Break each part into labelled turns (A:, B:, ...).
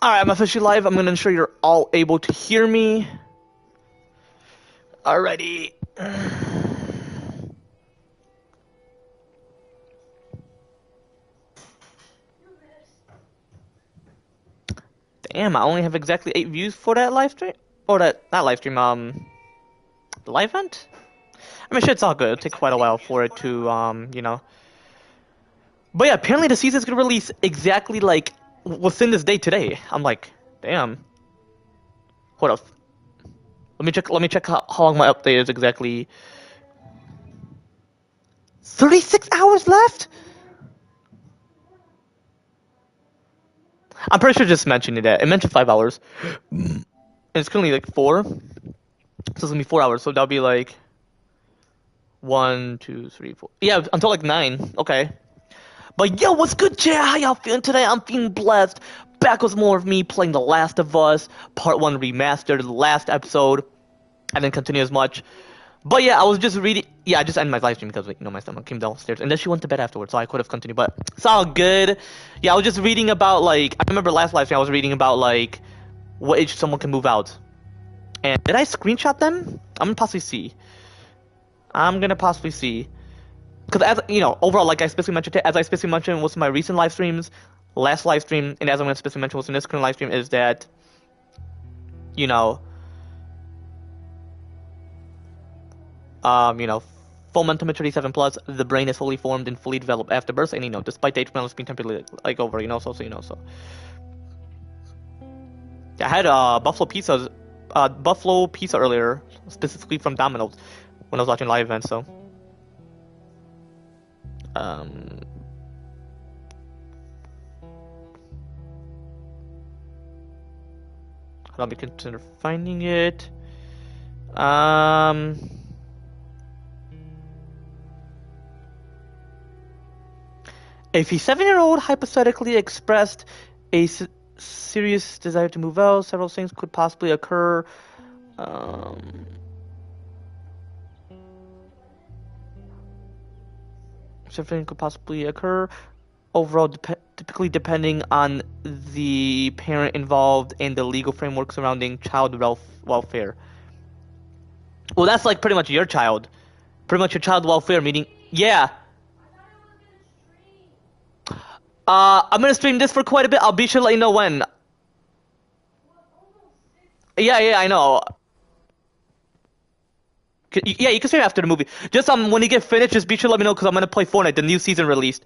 A: Alright, I'm officially live. I'm gonna ensure you're all able to hear me. Alrighty. Damn, I only have exactly 8 views for that live stream. Or that, not live stream, the live event? I mean, shit, it's all good. It'll take quite a while for it to, you know. But yeah, apparently the season's gonna release exactly, like, within this day today. I'm like, damn. What else? Let me check how long my update is exactly. 36 hours left? I'm pretty sure it just mentioned that. It mentioned 5 hours. And it's currently like 4. So it's gonna be 4 hours. So that'll be like 1, 2, 3, 4. Yeah, until like 9. Okay. But yo, what's good, chat? How y'all feeling today? I'm feeling blessed. Back with more of me playing The Last of Us, Part 1 Remastered, the last episode. I didn't continue as much. But yeah, I was just reading. Yeah, I just ended my live stream because, like, you know, my stomach came downstairs. And then she went to bed afterwards, so I could have continued. But it's all good. Yeah, I was just reading about, like, I remember last live stream I was reading about, like, what age someone can move out. And did I screenshot them? I'm gonna possibly see. Because, as you know, overall, like I specifically mentioned, as I specifically mentioned was my recent live streams, last live stream, and as I'm gonna specifically mention was in this current live stream, is that, you know, full mental maturity 7 plus, the brain is fully formed and fully developed after birth, and, you know, despite the age penalty being temporarily, like, over, you know, so you know, so. I had buffalo pizza earlier, specifically from Domino's, when I was watching live events, so. I'll be consider finding it. If a 7-year-old hypothetically expressed a serious desire to move out, several things could possibly occur. Something could possibly occur. Overall, typically depending on the parent involved and the legal framework surrounding child welfare. Well, that's like pretty much your child. Pretty much your child welfare, meaning, yeah. I'm gonna stream this for quite a bit. I'll be sure to let you know when. Yeah, I know. Yeah, you can stream after the movie. Just when you get finished, just be sure to let me know because I'm gonna play Fortnite. The new season released.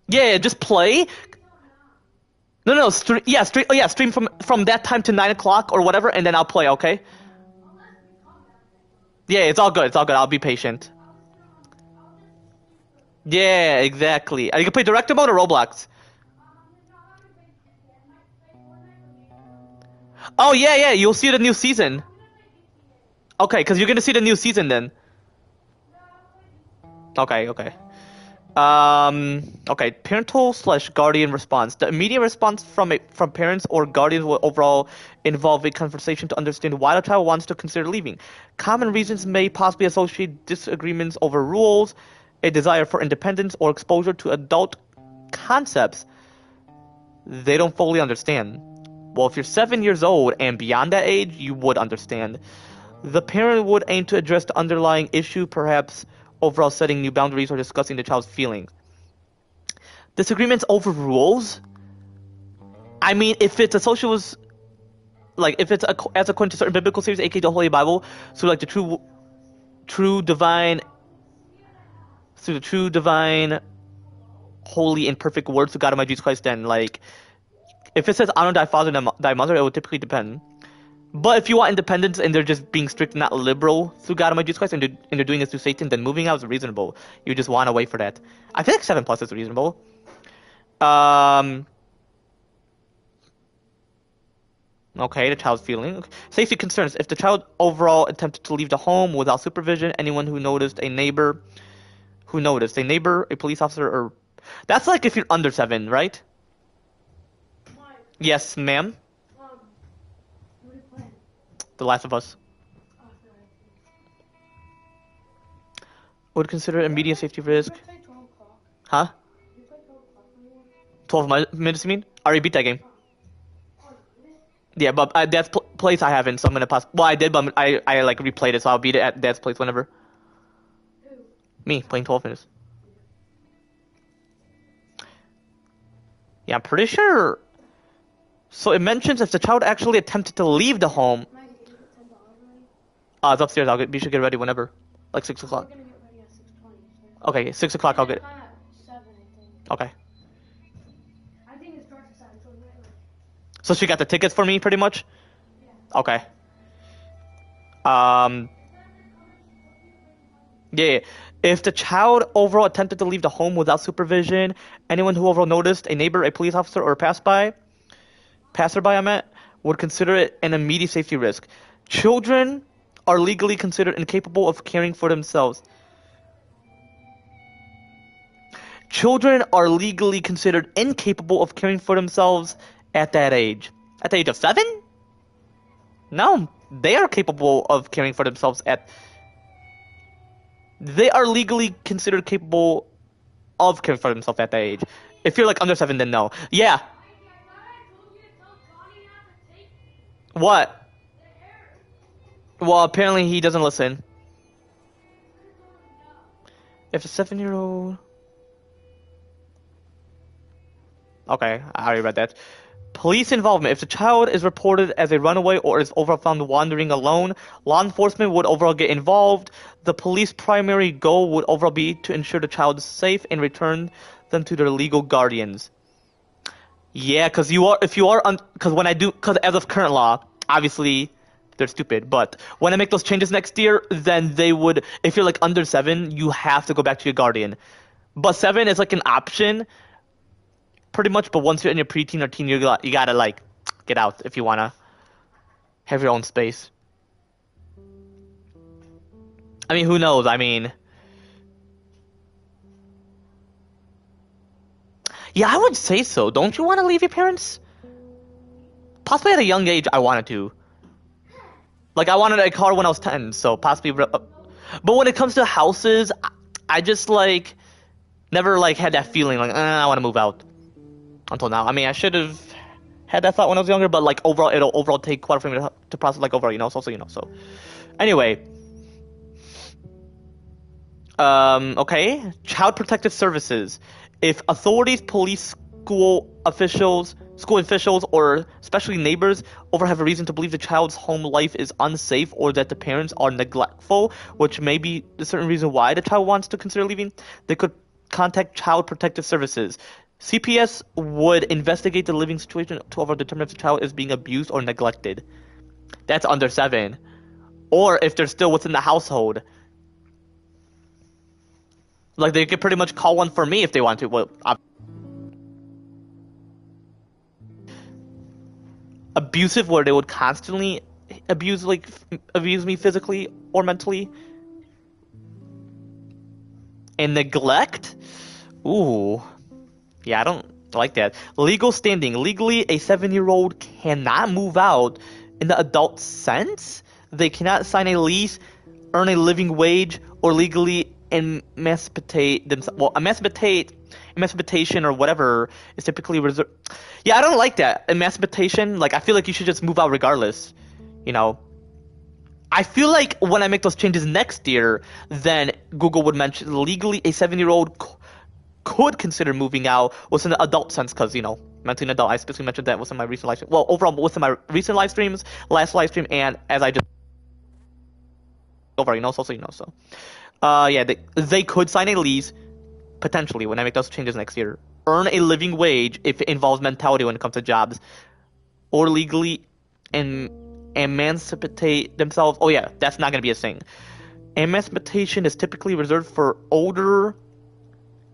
A: Yeah, just play. No, stream. Yeah, stream. Oh yeah, stream from that time to 9 o'clock or whatever, and then I'll play. Okay. Yeah, it's all good. It's all good. I'll be patient. Yeah, exactly. You can play director mode or Roblox. Oh yeah, you'll see the new season. Okay, because you're gonna see the new season then. Okay. Okay. Parental/guardian response. The immediate response from parents or guardians will overall involve a conversation to understand why the child wants to consider leaving. Common reasons may possibly associate disagreements over rules, a desire for independence, or exposure to adult concepts they don't fully understand. Well, if you're 7 years old and beyond that age, you would understand. The parent would aim to address the underlying issue, perhaps overall setting new boundaries or discussing the child's feelings. Disagreements over rules? I mean, if it's a socialist, like, if it's as according to certain biblical series, aka the Holy Bible, so like the true divine, holy and perfect words of God of my Jesus Christ, then, like, if it says honor thy father and thy mother, it would typically depend. But if you want independence and they're just being strict, not liberal through God Almighty Jesus Christ, and they're doing this through Satan, then moving out is reasonable. You just want to wait for that. I feel like 7 plus is reasonable. Okay, the child's feeling. Okay. Safety concerns. If the child overall attempted to leave the home without supervision, anyone who noticed, a neighbor, a police officer, or... That's like if you're under 7, right? Yes, ma'am. The Last of Us. would consider immediate safety risk.
B: You play 12 o'clock.
A: Huh?
B: You play 12 o'clock anymore?
A: 12 minutes, you mean? I already beat that game.
B: Oh, you did?
A: Yeah, but at Dad's place I haven't, so I'm gonna pass. Well, I did, but I like replayed it, so I'll beat it at Dad's place whenever.
B: Who?
A: Me, playing 12 minutes. Yeah, I'm pretty sure. So it mentions if the child actually attempted to leave the home.
B: Maggie, did you get $10 already?
A: It's upstairs. You should get ready whenever. Like 6
B: We're
A: o'clock.
B: gonna get ready at 6:20. So.
A: Okay, 6 o'clock I'll get it.
B: Time at 7, I think.
A: Okay.
B: I think it starts at 7, so we're like,
A: So she got the tickets for me, pretty much?
B: yeah.
A: Okay. Yeah. If the child overall attempted to leave the home without supervision, anyone who overall noticed, a neighbor, a police officer, or a passerby, I meant, would consider it an immediate safety risk. Children are legally considered incapable of caring for themselves. Children are legally considered incapable of caring for themselves at that age. At the age of 7? No, they are capable of caring for themselves They are legally considered capable of caring for themselves at that age. If you're like under 7, then no. Yeah. What? Well, apparently he doesn't listen. If a 7-year-old... Okay, I already read that. Police involvement. If the child is reported as a runaway or is overall found wandering alone, law enforcement would overall get involved. The police primary goal would overall be to ensure the child is safe and return them to their legal guardians. Yeah, because as of current law, obviously they're stupid, but when I make those changes next year, then they would, if you're like under 7, you have to go back to your guardian. But 7 is like an option, pretty much, but once you're in your preteen or teen, you gotta like get out if you wanna have your own space. I mean, who knows? I mean, yeah, I would say so. Don't you want to leave your parents? Possibly at a young age, I wanted to. Like, I wanted a car when I was 10, so possibly. But when it comes to houses, I just like never like had that feeling like I want to move out. Until now. I mean, I should have had that thought when I was younger, but like overall, it'll take quite a for me to process like overall, so. Anyway. Okay. Child Protective Services. If authorities, police, school officials, or especially neighbors overall have a reason to believe the child's home life is unsafe or that the parents are neglectful, which may be a certain reason why the child wants to consider leaving, they could contact Child Protective Services. CPS would investigate the living situation to overall determine if the child is being abused or neglected. That's under 7. Or if they're still within the household. Like, they could pretty much call one for me if they want to. Well, abusive, where they would constantly abuse me physically or mentally. And neglect? Ooh. Yeah, I don't like that. Legal standing. Legally, a 7-year-old cannot move out in the adult sense. They cannot sign a lease, earn a living wage, or legally emancipate themselves. Well, emancipation or whatever is typically reserved. Yeah, I don't like that. Emancipation, like, I feel like you should just move out regardless. You know? I feel like when I make those changes next year, then Google would mention legally a 7-year-old could consider moving out within the adult sense, because, mentally an adult. I specifically mentioned that within my recent live stream. Well, overall, within my recent live streams, last live stream, and as I just over, so. Yeah, they could sign a lease, potentially, when I make those changes next year. Earn a living wage if it involves mentality when it comes to jobs. Or legally emancipate themselves. Oh yeah, that's not going to be a thing. Emancipation is typically reserved for older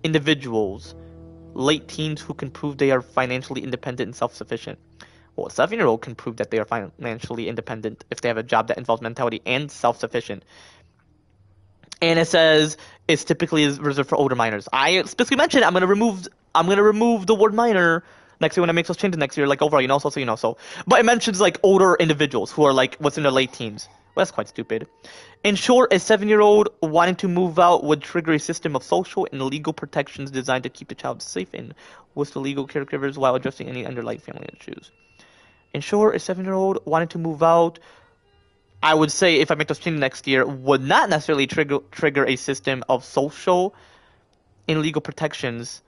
A: individuals, late teens who can prove they are financially independent and self-sufficient. Well, a 7-year-old can prove that they are financially independent if they have a job that involves mentality and self-sufficient. And it says it's typically reserved for older minors. I specifically mentioned I'm gonna remove the word minor next year when I make those changes next year, like overall, so. But it mentions like older individuals who are like within their late teens Well, that's quite stupid. In short, a 7-year-old wanting to move out would trigger a system of social and legal protections designed to keep the child safe and with the legal caregivers while addressing any underlying family issues. In short, a 7-year-old wanting to move out, I would say, if I make those changes next year, would not necessarily trigger a system of social and legal protections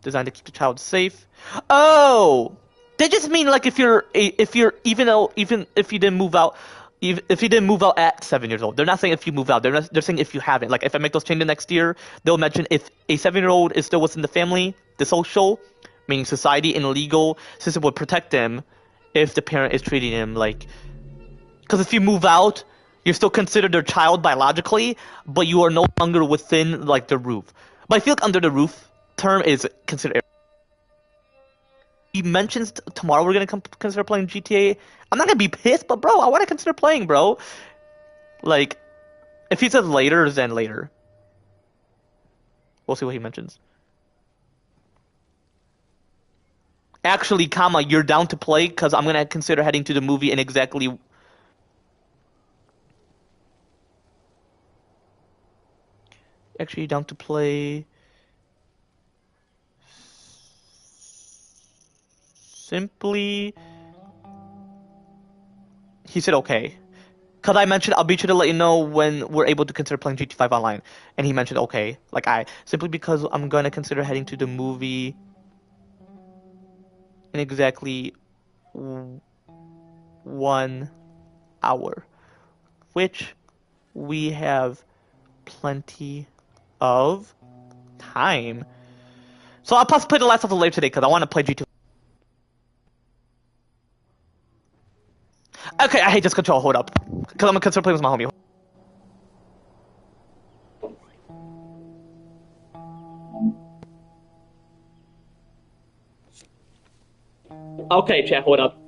A: designed to keep the child safe. Oh, they just mean like if you're even if you didn't move out, if you didn't move out at 7 years old. They're not saying if you move out. They're saying if you haven't. Like if I make those changes next year, they'll mention if a 7-year-old is still within the family, the social, meaning society and legal system would protect them if the parent is treating him like. Because if you move out, you're still considered their child biologically, but you are no longer within like the roof. But I feel like under the roof term is considered. He mentions tomorrow we're gonna consider playing GTA. I'm not gonna be pissed, but bro, I want to consider playing, bro. Like, if he says later, then later. We'll see what he mentions. Actually, comma, you're down to play because I'm gonna consider heading to the movie in exactly. Actually, down to play. Simply. He said okay. Because I mentioned I'll be sure to let you know when we're able to consider playing GT5 online. And he mentioned okay. Like simply because I'm gonna consider heading to the movie in exactly 1 hour. Which we have plenty of time. So I'll possibly play the last of the later today because I want to play GT. Okay, I hate this control. Hold up. Because I'm gonna consider playing with my homie. Okay, chat, hold up.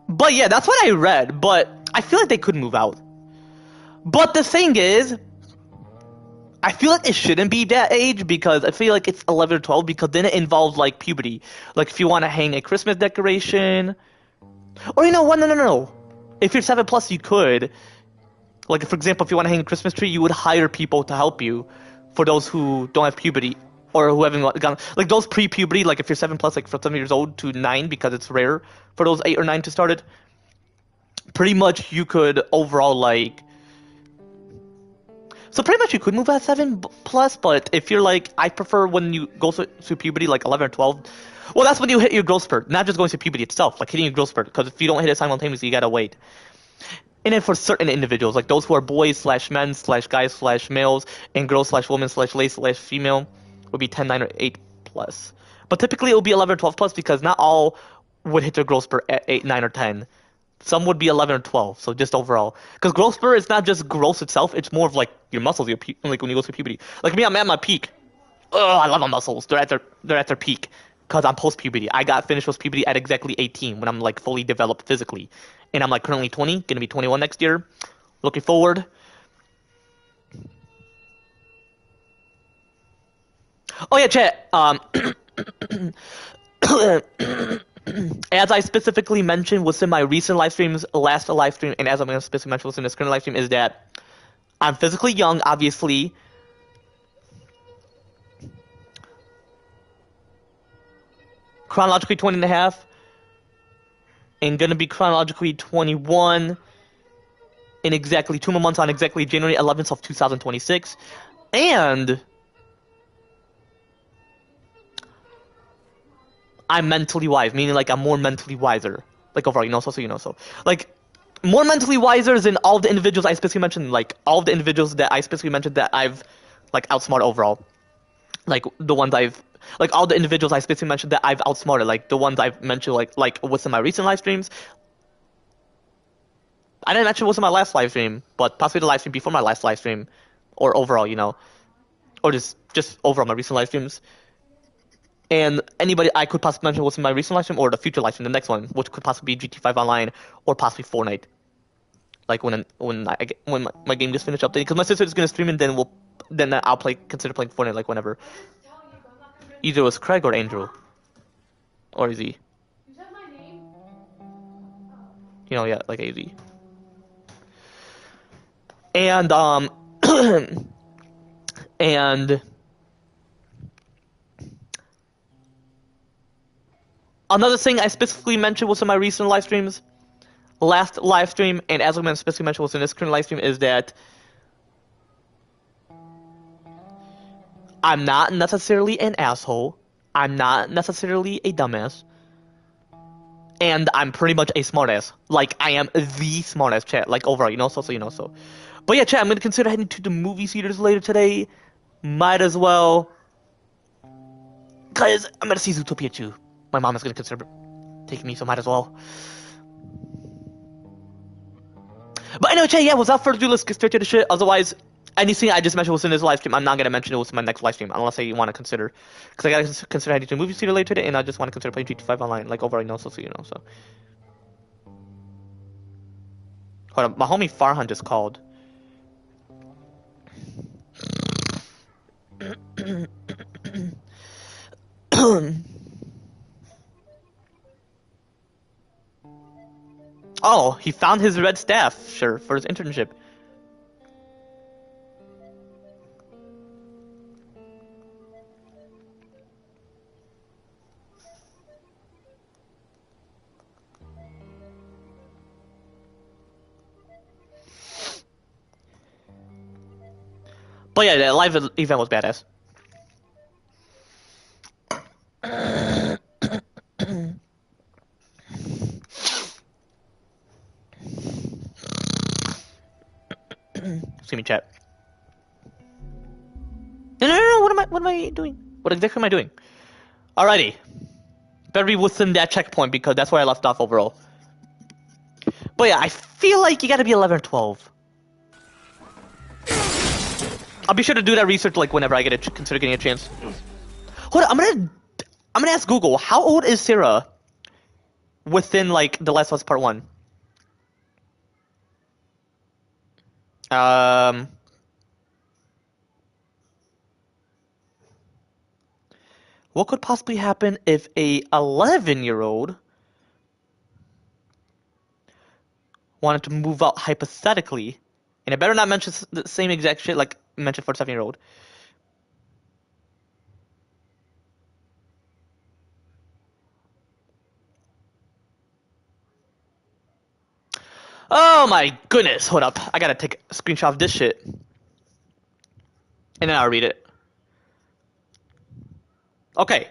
A: But yeah, that's what I read. But I feel like they could move out. But the thing is, I feel like it shouldn't be that age because I feel like it's 11 or 12 because then it involves like puberty. Like if you want to hang a Christmas decoration. Or you know what? No. If you're 7 plus, you could. Like for example, if you want to hang a Christmas tree, you would hire people to help you. For those who don't have puberty or who haven't gone, like those pre-puberty, like if you're 7 plus, like from 7 years old to 9, because it's rare for those 8 or 9 to start it. Pretty much, you could overall like. So pretty much you could move at 7 plus, but if you're like, I prefer when you go through puberty, like 11 or 12. Well, that's when you hit your growth spurt, not just going through puberty itself, like hitting your growth spurt. Because if you don't hit it simultaneously, you gotta wait. And then for certain individuals, like those who are boys slash men slash guys slash males, and girls slash women slash lady slash female, would be 10, 9, or 8 plus. But typically it would be 11 or 12 plus because not all would hit their growth spurt at 8, 9, or 10. Some would be 11 or 12, so just overall. Because growth spurt is not just growth itself, it's more of like your muscles, like when you go through puberty. Like me, I'm at my peak. Oh, I love my muscles. They're at their peak. Because I'm post puberty. I got finished post puberty at exactly 18 when I'm like fully developed physically. And I'm like currently 20, gonna be 21 next year. Looking forward. Oh yeah, chat. As I specifically mentioned within my recent live streams, last live stream, and as I'm going to specifically mention within this current live stream, is that I'm physically young, obviously. Chronologically 20 and a half. And going to be chronologically 21 in exactly 2 more months on exactly January 11th of 2026. And I'm mentally wise, meaning like I'm more mentally wiser. Like overall, so. Like, more mentally wiser than all the individuals I specifically mentioned, like all the individuals that I specifically mentioned that I've like outsmarted overall. Like the ones like all the individuals I specifically mentioned that I've outsmarted, like the ones I've mentioned like within my recent live streams. I didn't mention within my last live stream, but possibly the live stream before my last live stream, or overall, or just overall my recent live streams. And anybody I could possibly mention within my recent live stream or the future live stream, the next one, which could possibly be GT5 Online or possibly Fortnite. Like when my game gets finished updating, because my sister is gonna stream and then I'll consider playing Fortnite like whenever. Either it was Craig or Andrew. Or AZ.
B: You said my name?
A: Yeah, like AZ. And and another thing I specifically mentioned was in my recent live streams, last live stream, and as I'm specifically mentioned was in this current live stream, is that I'm not necessarily an asshole. I'm not necessarily a dumbass. And I'm pretty much a smartass. Like, I am the smartass, chat. Like, overall, so. But yeah, chat, I'm gonna consider heading to the movie theaters later today. Might as well. Because I'm gonna see Zootopia 2. My mom is gonna consider taking me, so might as well. But anyway, chat, yeah, without further ado, let's get straight to the shit. Otherwise, anything I just mentioned was in this live stream. I'm not gonna mention it was in my next live stream, unless I want to consider. Because I gotta consider heading to the movie theater later today, and I just want to consider playing GTA 5 online. Like, overall, so. Hold on, my homie Farhan just called. Oh, he found his red staff, sure, for his internship. But yeah, the live event was badass. Excuse me, chat. No. What am I doing? What exactly am I doing? Alrighty. Better be within that checkpoint because that's where I left off overall. But yeah, I feel like you gotta be 11 or 12. I'll be sure to do that research like whenever I consider getting a chance. Hold on, I'm gonna ask Google, how old is Sarah within like The Last of Us Part 1? What could possibly happen if a 11-year-old wanted to move out hypothetically? And I better not mention the same exact shit like mentioned for a 7-year-old. Oh my goodness, hold up. I gotta take a screenshot of this shit. And then I'll read it. Okay.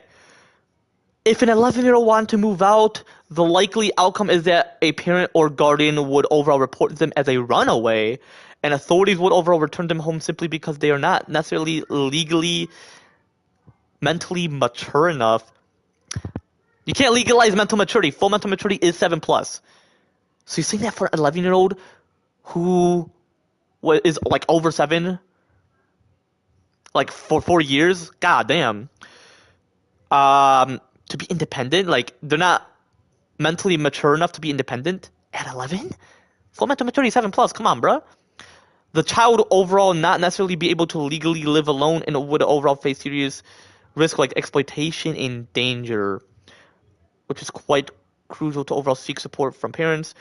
A: If an 11-year-old wanted to move out, the likely outcome is that a parent or guardian would overall report them as a runaway, and authorities would overall return them home simply because they are not necessarily legally, mentally mature enough. You can't legalize mental maturity. Full mental maturity is 7+. So you're saying that for an 11-year-old who is like over 7, like for 4 years? God damn. To be independent, like they're not mentally mature enough to be independent at 11? Full mental maturity 7+. Come on, bruh. The child overall not necessarily be able to legally live alone and would overall face serious risk like exploitation and danger, which is quite crucial to overall seek support from parents,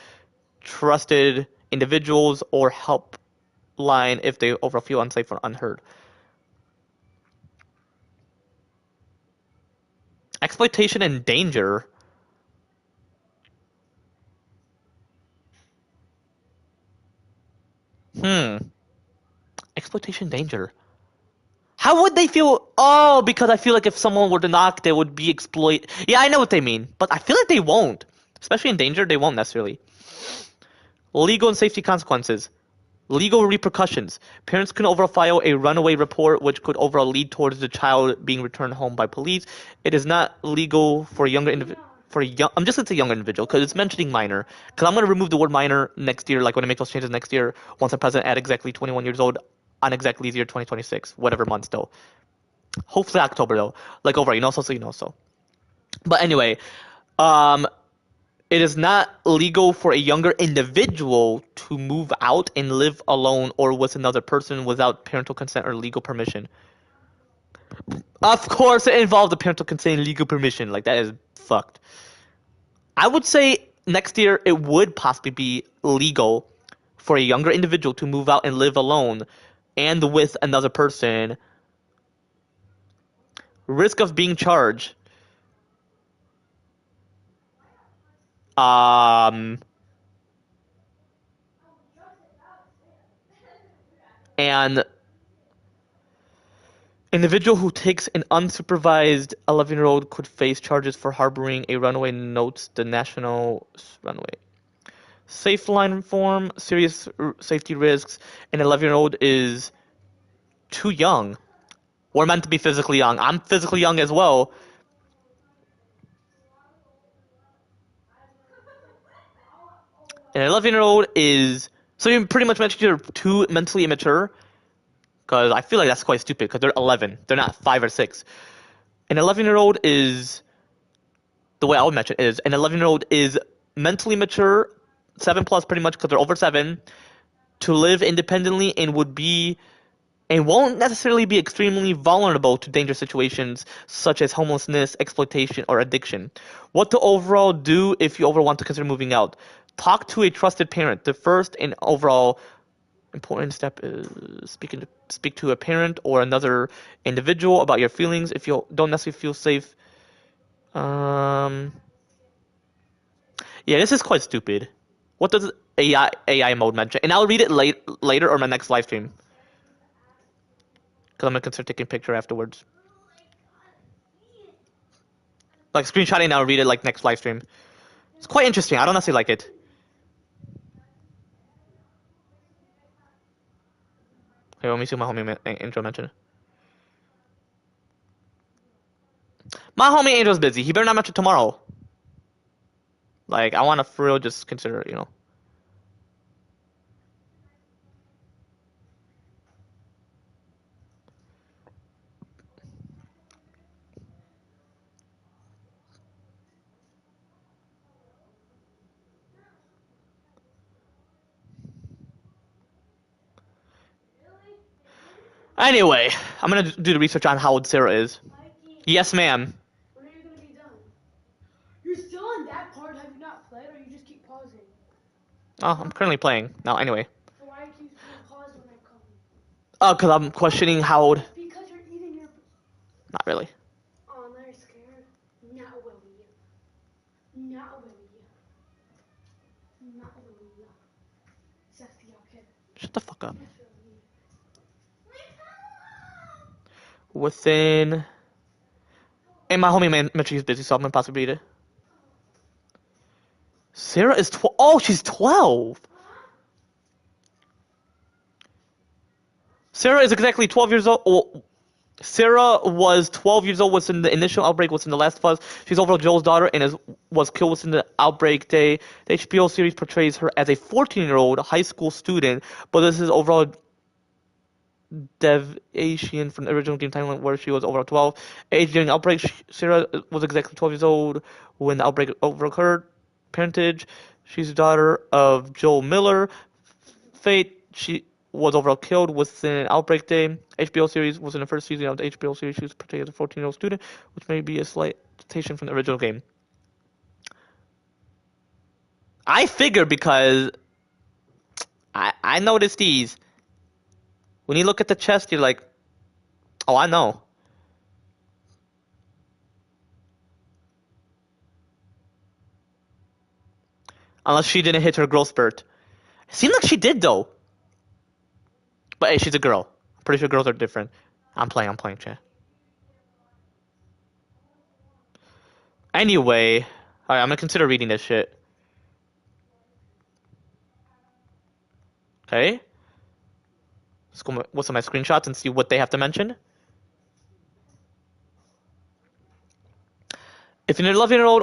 A: trusted individuals, or helpline if they overall feel unsafe or unheard. Exploitation and danger. Exploitation danger. How would they feel? Oh, because I feel like if someone were to knock, they would be exploit. Yeah, I know what they mean, but I feel like they won't. Especially in danger, they won't necessarily. Legal and safety consequences. Legal repercussions. Parents can overall file a runaway report, which could overall lead towards the child being returned home by police. It is not legal for a younger individual. I'm just gonna say younger individual because it's mentioning minor. Because I'm gonna remove the word minor next year, like when I make those changes next year, once I'm present at exactly 21 years old, on exactly the year 2026, whatever month still. Hopefully October though, like over, so. But anyway, it is not legal for a younger individual to move out and live alone or with another person without parental consent or legal permission. Of course, it involved the parental consent and legal permission. Like, that is fucked. I would say next year it would possibly be legal for a younger individual to move out and live alone and with another person. Risk of being charged. Um, and individual who takes an unsupervised 11-year-old could face charges for harboring a runaway, notes the National Runaway. Safe line reform, serious safety risks. An 11-year-old is too young. We're meant to be physically young. I'm physically young as well. An 11-year-old is. So you pretty much mentioned you're too mentally immature. Because I feel like that's quite stupid because they're 11. They're not 5 or 6. An 11-year-old is. The way I would mention it is an 11-year-old is mentally mature, 7 plus pretty much because they're over 7, to live independently and would be and won't necessarily be extremely vulnerable to dangerous situations such as homelessness, exploitation, or addiction. What to overall do if you overall want to consider moving out? Talk to a trusted parent. The first and overall important step is speak to a parent or another individual about your feelings if you don't necessarily feel safe. Um, yeah, this is quite stupid. What does AI mode mention? And I'll read it later or my next live stream because I'm gonna consider taking a picture afterwards. Like screenshotting and I'll read it like next live stream. It's quite interesting. I don't necessarily like it. Here, let me see what my homie Angel mentioned. My homie Angel's busy. He better not mention tomorrow. Like, I want to for real just consider, you know. Anyway, I'm gonna do the research on how old Sarah is.
B: Mikey,
A: Yes, ma'am.
B: when are you gonna be done? You're still on that part. Have you not played, or you just keep pausing?
A: Oh, I'm currently playing now. Anyway.
B: So why do you keep being paused when I come?
A: Oh, because I'm questioning how old.
B: Because you're eating your.
A: Not really.
B: Oh, now you're scared. Not will you. Not will you. Not will you. Safety, okay.
A: Shut the fuck up.
B: Yes, will you.
A: Within. And my homie man mentioned he's busy, so I'm gonna possibly read it. Sarah is 12. Oh, she's 12. Sarah is exactly 12 years old. Well, Sarah was 12 years old within the initial outbreak within The Last of Us. She's overall Joel's daughter and was killed within the outbreak day. The HBO series portrays her as a 14-year-old high school student, but this is overall deviation from the original game timeline where she was overall 12. Age during the outbreak, Sarah was exactly 12 years old when the outbreak occurred. Parentage, she's the daughter of Joel Miller. Fate, she was overall killed within outbreak day. HBO series was in the first season of the HBO series. She was portrayed as a 14-year-old student, which may be a slight adaptation from the original game. I figure because I noticed these. When you look at the chest, you're like, oh, I know. Unless she didn't hit her growth spurt. It seemed like she did though. But hey, she's a girl. I'm pretty sure girls are different. I'm playing, chat. Anyway, alright, I'm gonna consider reading this shit. Okay. Let's go with some of my screenshots and see what they have to mention. If an 11-year-old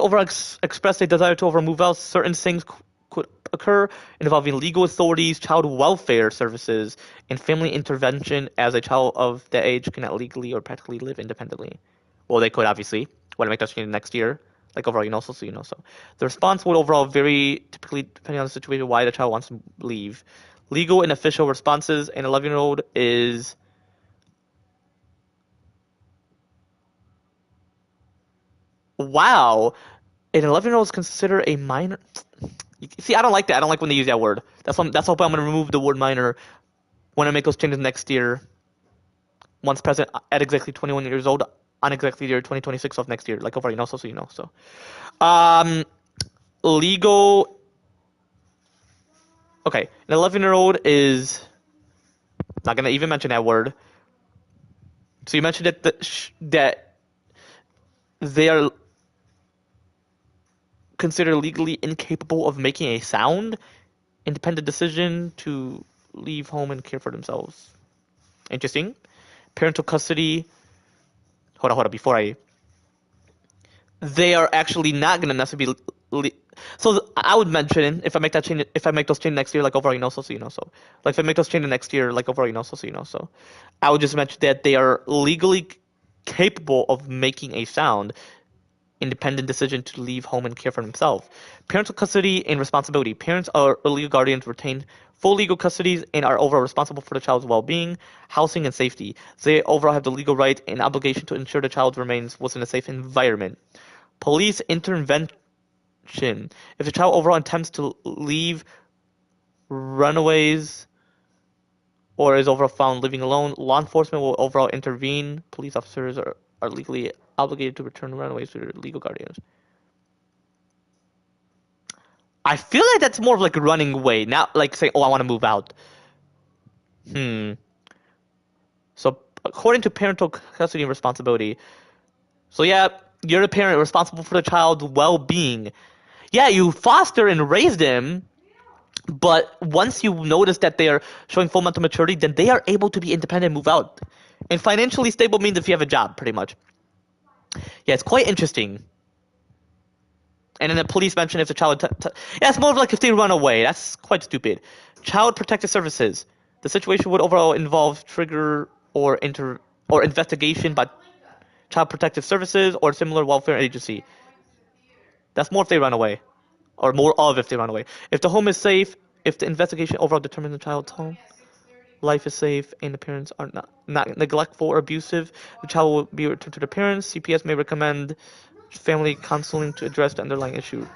A: expressed a desire to over move out, certain things could occur involving legal authorities, child welfare services, and family intervention, as a child of that age cannot legally or practically live independently. Well, they could obviously. Want to make that change next year, like overall, so the response would overall vary, typically depending on the situation, why the child wants to leave. Legal and official responses: an 11-year-old is Wow, an 11-year-old is considered a minor. See, I don't like that. I don't like when they use that word. That's why I'm gonna remove the word minor when I make those changes next year. Once present at exactly 21 years old on exactly the year 2026 of next year, like over, so you know. So, um, legal. Okay, an 11-year-old is not gonna even mention that word. So you mentioned that they are considered legally incapable of making a sound, independent decision to leave home and care for themselves. Interesting. Parental custody. Hold on. Before I, they are actually not gonna necessarily be. So I would mention if I make that change, if I make those changes next year, like overall, so you know, so like if I make those changes next year, like overall, so you know, so I would just mention that they are legally capable of making a sound, independent decision to leave home and care for themselves. Parental custody and responsibility. Parents or legal guardians retain full legal custody and are overall responsible for the child's well-being, housing, and safety. They overall have the legal right and obligation to ensure the child remains within a safe environment. Police intervention. If the child overall intends to leave, runaways, or is overall found living alone, law enforcement will overall intervene. Police officers are legally obligated to return runaways to their legal guardians. I feel like that's more of like a running away, not like saying, "Oh, I want to move out." Hmm. So, according to parental custody and responsibility, so yeah, you're the parent responsible for the child's well-being. Yeah, you foster and raise them, but once you notice that they are showing full mental maturity, then they are able to be independent and move out. And financially stable means if you have a job, pretty much. Yeah, it's quite interesting. And then the police mention if the child. Yeah, it's more of like if they run away. That's quite stupid. Child Protective Services. The situation would overall involve trigger or investigation by Child Protective Services or similar welfare agency. That's more if they run away, or more of if they run away. If the home is safe, if the investigation overall determines the child's home life is safe and the parents are not neglectful or abusive, the child will be returned to the parents. CPS may recommend family counseling to address the underlying issue.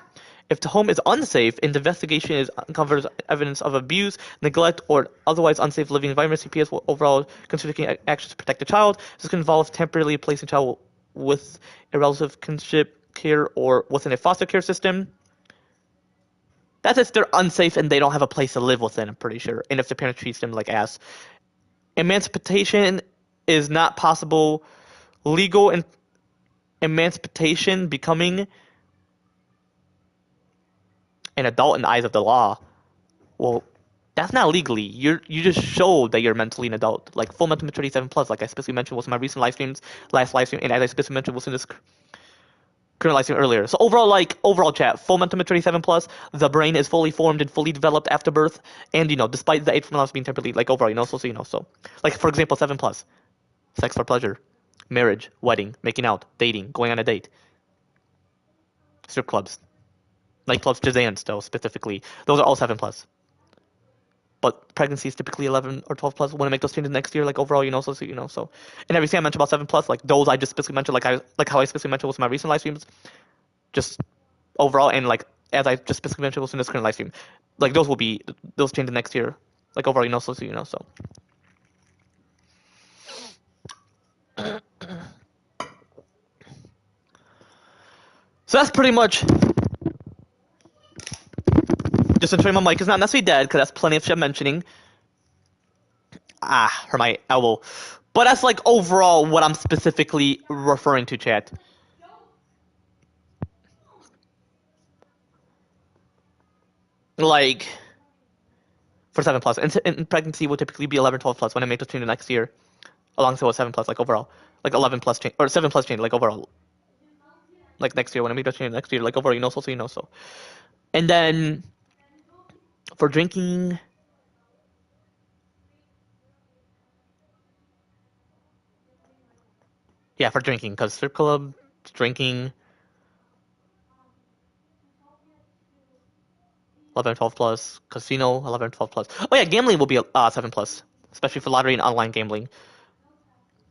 A: If the home is unsafe and the investigation uncovers evidence of abuse, neglect, or otherwise unsafe living environment, CPS will overall consider taking actions to protect the child. This can involve temporarily placing the child with a relative kinship care or within a foster care system. That's if they're unsafe and they don't have a place to live within, I'm pretty sure. And if the parent treats them like ass. Emancipation is not possible. Legal emancipation, becoming an adult in the eyes of the law. Well, that's not legally. You just showed that you're mentally an adult. Like full mental maturity 7+, like I specifically mentioned was in my recent live streams, last live stream, and as I specifically mentioned was in this current live stream earlier. So overall chat, full mental maturity 7+, the brain is fully formed and fully developed after birth, and despite the age from being temporarily like overall, so like for example 7+, sex for pleasure, marriage, wedding, making out, dating, going on a date, strip clubs, nightclubs, Jazan still specifically. Those are all 7+. But pregnancy is typically 11 or 12+. Want to make those changes next year, like overall, so. And everything I mentioned about 7+, like those I just specifically mentioned, like how I specifically mentioned was my recent live streams, just overall, and like as I just specifically mentioned was in this current live stream, like those will be those changes next year, like overall, so. So that's pretty much just ensuring my mic is not necessarily dead, because that's plenty of shit I'm mentioning. Hurt my elbow. But that's like overall what I'm specifically referring to, chat. Like for 7+, and pregnancy will typically be 11, 12+, when I make those changes next year, alongside with 7+, like overall, like 11+ change or 7+ change, like overall, like next year when I make those changes next year, like overall, so. And then for drinking, yeah, for drinking, because strip club, drinking, 11, 12+, casino, 11, 12+. Oh yeah, gambling will be 7+, especially for lottery and online gambling.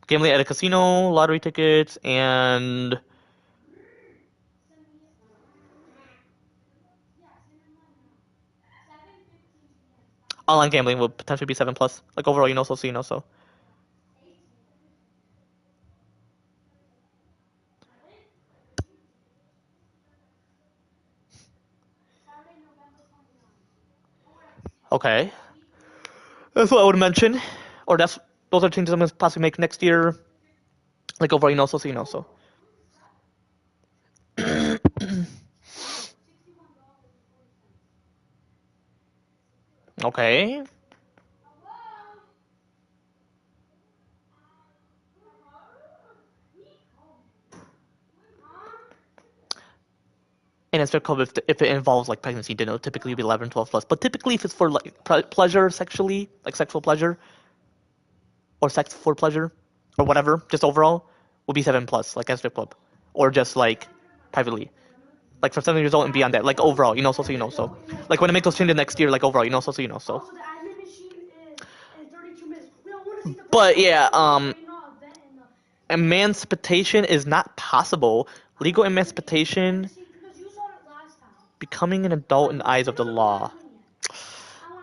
A: Gambling at a casino, lottery tickets, and online gambling would potentially be 7+. Like overall, so. Okay. That's what I would mention. Or those are changes I'm gonna possibly make next year. Like overall, so. Okay. And it's called if it involves like pregnancy, then it'll typically be 11, 12+. But typically, if it's for like pleasure, sexually, like sexual pleasure, or sex for pleasure, or whatever, just overall, will be 7+, like at strip club, or just like privately, like from 7 years old and beyond that, like overall, so. Like when I make those changes next year, like overall, so.
B: Also, the admin machine is 32 minutes. We don't want to see the.
A: But yeah,
B: You know, event in the.
A: emancipation is not possible. Legal emancipation,
B: Because you saw it last time.
A: becoming an adult in the eyes of the law.
B: I want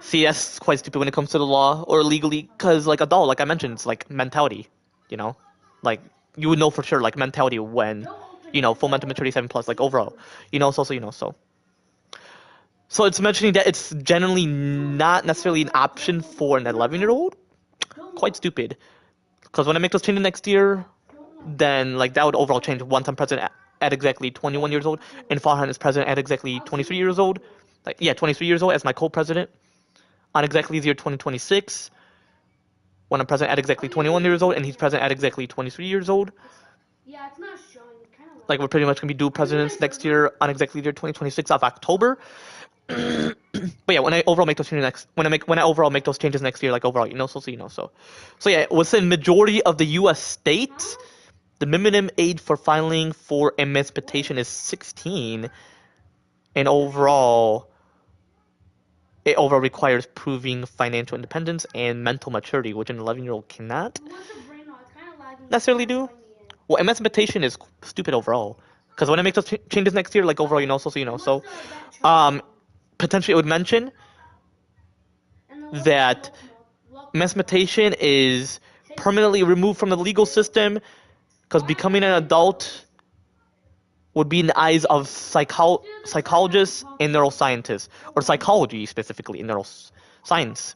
B: to
A: See, that's quite stupid when it comes to the law or legally, because like adult, like I mentioned, it's like mentality, you know, like you would know for sure, like mentality when, full mental maturity 7+, like overall, so. So it's mentioning that it's generally not necessarily an option for an 11-year-old. Quite stupid, because when I make those changes next year, then like that would overall change once I'm president at exactly 21 years old, and Farhan is president at exactly 23 years old. Like yeah, 23 years old as my co-president on exactly the year 2026. When I'm president at exactly 21 years old, and he's president at exactly 23 years old.
B: Yeah, it's not showing. It's kind of
A: Like we're pretty much gonna be dual presidents next year on exactly the year 2026 of October. But yeah, when I overall make those changes when I overall make those changes next year, like overall, so. So yeah, within majority of the U.S. states, the minimum age for filing for emancipation is 16, and it overall requires proving financial independence and mental maturity, which an 11-year-old cannot
B: What's your brain on? It's kind of lagging.
A: necessarily do. Well, emancipation is stupid overall, because when I make those changes next year, like overall, so. Potentially it would mention that emancipation is permanently removed from the legal system because becoming an adult would be in the eyes of psychologists and neuroscientists, or psychology specifically in neuroscience,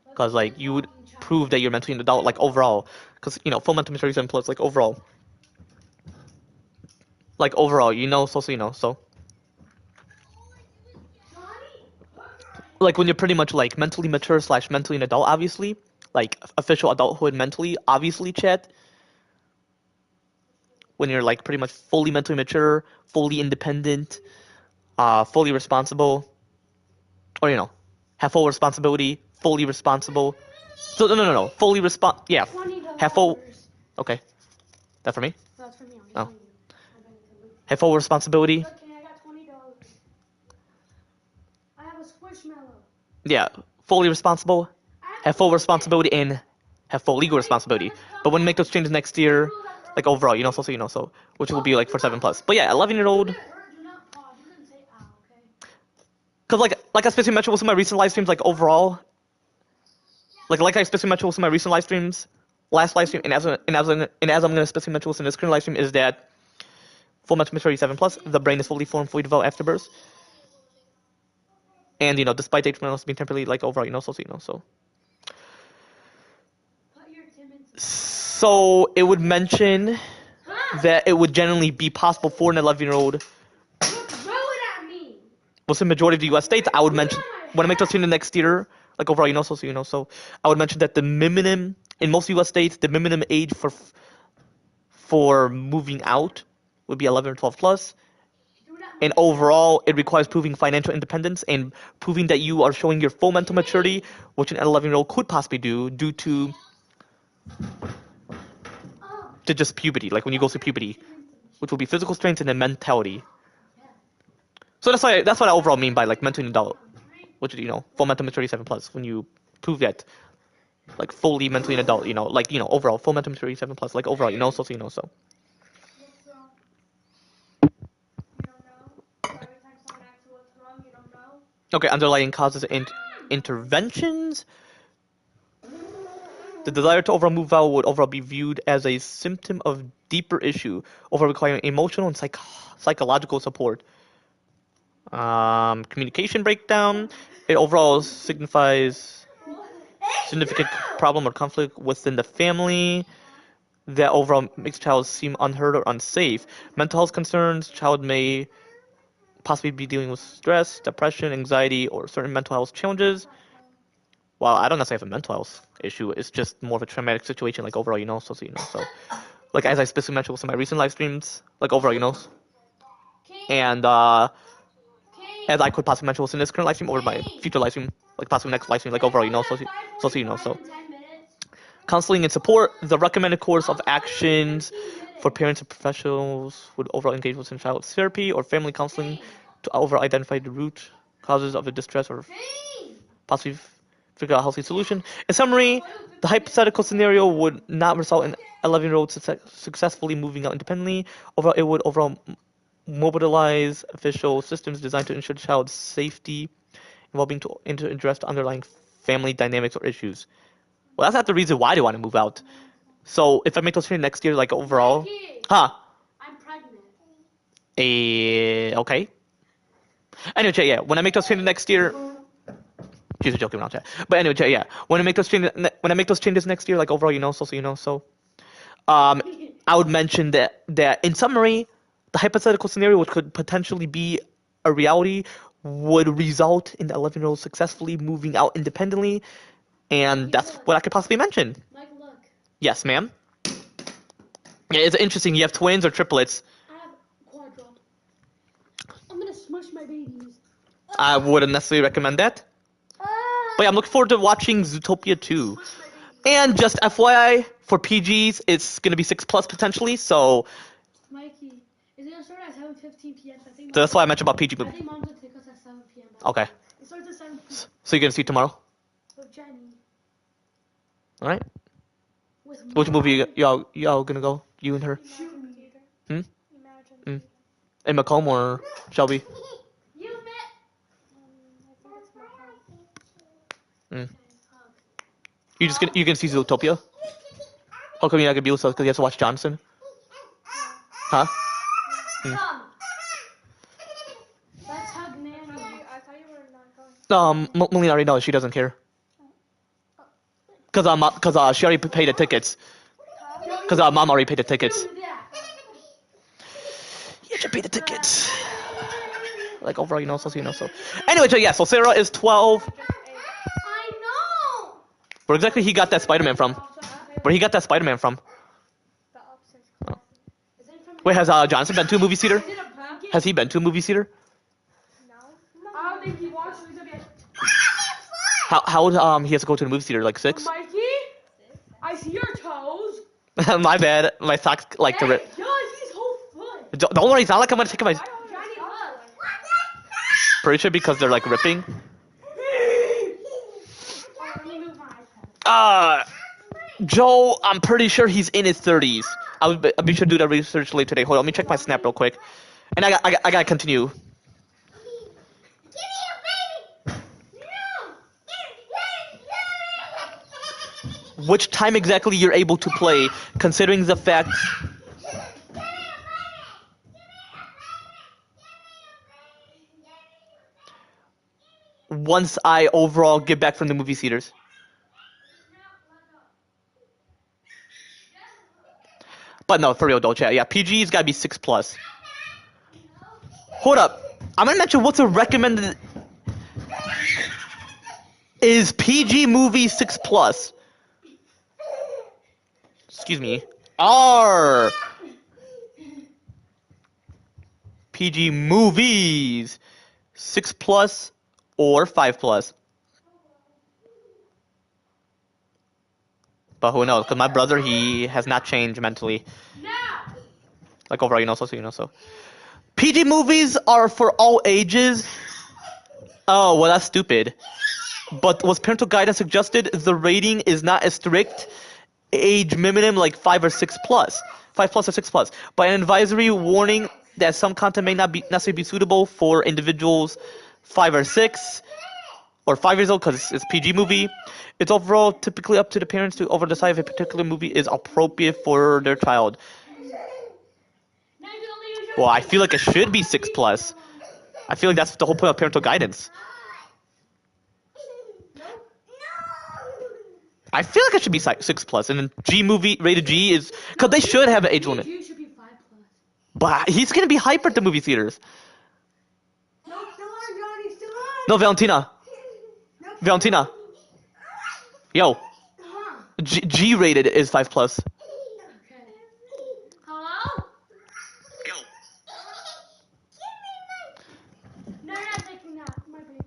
A: because like you would prove that you're mentally an adult, like overall, because full mental maturity 7+, like overall, so. Like when you're pretty much like mentally mature / mentally an adult, obviously, like official adulthood mentally, obviously, Chet. When you're like pretty much fully mentally mature, fully independent, fully responsible, or have full responsibility, fully responsible. So no, fully yeah, have full. Okay, that for me.
B: That's for me.
A: Oh, have full responsibility.
B: Look, I got $20. I have a squishmallow.
A: Yeah, fully responsible, have full responsibility, and have full legal responsibility. But when we make those changes next year, like overall, so, which will be like for 7+. But yeah, 11-year-old. Cause like I especially mentioned with some of my recent live streams, like overall, like I especially mentioned with some of my recent live streams, last live stream, and as I'm gonna especially mention with this current live stream is that full mental maturity 7+, the brain is fully formed, fully developed after birth, and despite the age being temporarily like overall, so. So it would mention that it would generally be possible for an 11-year-old. Within the majority of the U.S. states, I would mention when I make those changes next year, like overall, so I would mention that the minimum in most U.S. states, the minimum age for moving out would be 11 or 12+, and overall, it requires proving financial independence and proving that you are showing your full mental maturity, which an 11-year-old could possibly do due to just puberty, like when you go through puberty, which will be physical strength and then mentality. So that's what I overall mean by like mentally adult, which is full mental maturity 7+. When you prove that, like fully mentally an adult, like overall full mental maturity 7+, like overall, so. Okay, underlying causes and interventions. The desire to overall move out would overall be viewed as a symptom of deeper issue, over requiring emotional and psychological support. Communication breakdown. It overall signifies significant problem or conflict within the family that overall makes child seem unheard or unsafe. Mental health concerns. Child may possibly be dealing with stress, depression, anxiety, or certain mental health challenges. Well, I don't necessarily have a mental health issue. It's just more of a traumatic situation, like overall, so like as I specifically mentioned with some of my recent live streams, like overall, and as I could possibly mention within this current live stream or my future live stream, like possibly next live stream, like overall, so counseling and support. The recommended course of actions for parents and professionals would overall engage with child therapy or family counseling to overall identify the root causes of the distress or possibly figure out a healthy solution. In summary, the hypothetical scenario would not result in 11-year-olds successfully moving out independently. Overall, it would overall mobilize official systems designed to ensure the child's safety and well-being to address the underlying family dynamics or issues. Well, that's not the reason why they want to move out. So if I make those changes next year, like overall,
B: I'm pregnant.
A: Okay. Anyway, chat, yeah. When I make those changes next year, she's joking around, chat. But anyway, chat, yeah. When I make those changes next year, like overall, I would mention that in summary, the hypothetical scenario, which could potentially be a reality, would result in the 11-year-old successfully moving out independently, and that's what I could possibly mention.
B: Mike, look.
A: Yes, ma'am. Yeah, it's interesting. You have twins or triplets.
B: I have quadra. I'm gonna smush my babies.
A: I wouldn't necessarily recommend that. But yeah, I'm looking forward to watching Zootopia 2. And just FYI, for PGs, it's gonna be 6+ potentially, so
B: Mikey, is it gonna start at 7:15 p.m.?
A: So that's why I mentioned about PG
B: I
A: movie.
B: think Mom's gonna take us at 7 p.m.
A: Okay.
B: It starts at 7 p.m.
A: So you're gonna see it tomorrow?
B: with Jenny.
A: Alright.
B: With
A: Which
B: Mom.
A: movie y'all gonna go? You and her?
B: Shoot me.
A: Hmm?
B: Imagine.
A: In Macomb or Shelby?
B: You bet.
A: Mm. You can see Zootopia? How come you're not gonna be with us because you have to watch Johnson? Huh?
B: Come. Let's hug Nanny.
C: I thought you were not going.
A: Melina already knows she doesn't care. Cause she already paid the tickets. Cause mom already paid the tickets.
B: Do that.
A: You should pay the tickets. Like overall, so. Anyway, so yeah, so Sarah is 12.
B: I know.
A: Where exactly he got that Spider-Man from? Where he got that Spider-Man from?
C: The upstairs.
B: Is it from
A: Wait, has Johnson been to a movie theater?
B: Is it a blanket?
A: Has he been to a movie theater?
C: No.
B: I don't think he wants to. He's gonna be
A: How old he has to go to the movie theater? Like 6?
B: Mikey, I see your toes.
A: My bad. My socks like to rip.
B: Yo, he's whole foot.
A: Don't worry, it's not like I'm gonna take my.
B: Johnny, look.
A: Pretty sure because they're like ripping.
B: Let me move my iPad.
A: Joe, I'm pretty sure he's in his 30s. I'll be sure to do that research later today. Hold on, let me check my snap real quick. And I gotta continue. Which time exactly you're able to play, considering the fact. Once I overall get back from the movie theaters. But no, for real though, chat. Yeah, PG's gotta be 6+. Hold up. I'm gonna mention what's a recommended. Is PG movie 6+? Excuse me. R. PG movies 6+ or 5+. But who knows? Because my brother, he has not changed mentally.
B: Now.
A: Like overall, so. PG movies are for all ages. Oh, well, that's stupid. But was parental guidance suggested? The rating is not as strict. Age minimum like 5 or 6+. 5+ or 6+. But an advisory warning that some content may not be necessarily be suitable for individuals 5 or 6. or 5 years old because it's PG movie. It's overall typically up to the parents to over decide if a particular movie is appropriate for their child. Well, I feel like it should be 6+. I feel like that's the whole point of parental guidance. I feel like it should be 6+, and then rated G is because they should have an age limit.
B: Should be 5+.
A: But he's gonna be hyper at the movie theaters.
B: No, still on, Johnny, still on.
A: No, Valentina.
B: No,
A: Valentina. Yo,
B: Huh.
A: G rated is 5+.
B: Okay. Hello?
A: Yo.
B: No, you're not taking that. My baby.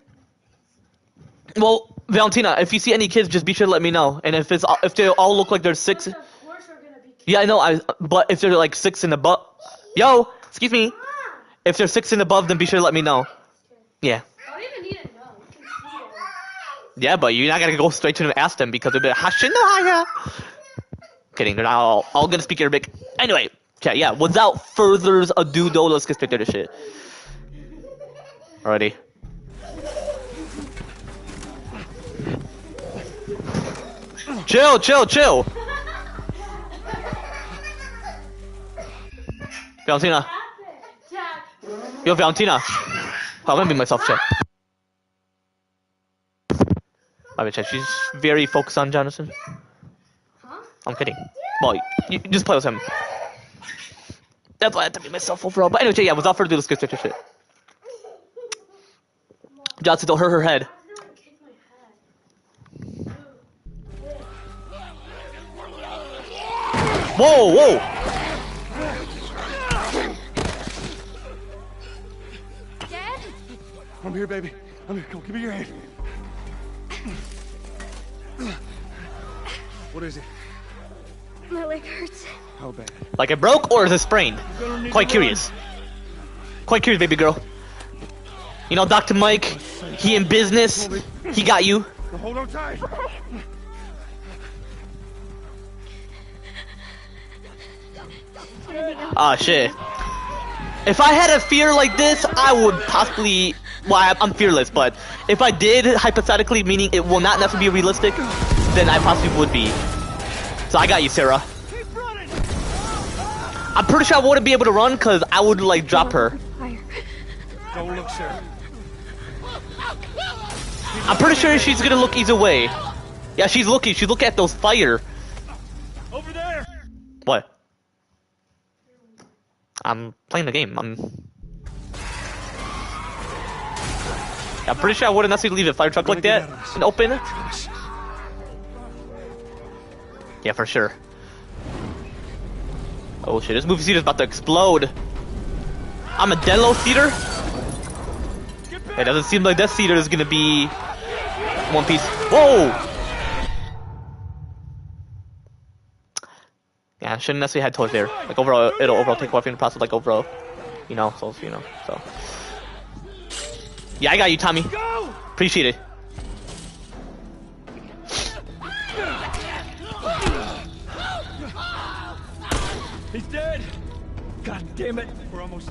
A: Well, Valentina, if you see any kids, just be sure to let me know. And if they all look like they're 6,
B: Of course we're gonna be.
A: yeah, I know. But if they're like 6 and above, yo, excuse me.
B: Ah.
A: If they're 6 and above, then be sure to let me know. Yeah.
B: I don't even need to know. We can see it.
A: Yeah, but you're not gonna go straight to them and ask them because they'll be like, Hashinohaya. Kidding, they're not all gonna speak Arabic. Anyway, okay, yeah, without further ado though, let's get straight to the shit. Alrighty. Chill. Valentina.
B: Jack.
A: Yo, Valentina. I'm gonna be myself, chat. My bitch, she's very focused on Jonathan.
B: Huh?
A: I'm kidding. Well, you just play with him. That's why I had to be myself overall. But anyway, yeah, without further ado, let's get straight to shit. Johnson, don't hurt her head.
B: I don't kick my head.
A: Whoa!
C: Dad?
D: I'm here, baby. I'm here. Come on, give me your hand. What is it?
C: My leg hurts.
D: How bad?
A: Like it broke or is it sprained? Quite curious. Quite curious, baby girl. You know, Dr. Mike, he in business. He got you.
D: Now hold on tight.
A: Ah, shit. If I had a fear like this, I would possibly... Well, I'm fearless, but if I did, hypothetically, meaning it will not necessarily be realistic, then I possibly would be. So I got you, Sarah. I'm pretty sure I wouldn't be able to run, because I would, like, drop her.
D: Don't look, Sarah.
A: I'm pretty sure she's gonna look either way. Yeah, she's looking at those fire.
D: Over there.
A: What? I'm playing the game. I'm pretty sure I wouldn't necessarily leave a fire truck like that and open. Yeah, for sure. Oh shit, this movie theater's about to explode. I'm a Denlo theater? It doesn't seem like that theater is gonna be one piece. Whoa! Yeah, I shouldn't necessarily head towards there. Like overall, it'll overall take off in the process. Like overall, so. Yeah, I got you, Tommy. Appreciate it.
D: He's dead. God damn it. We're almost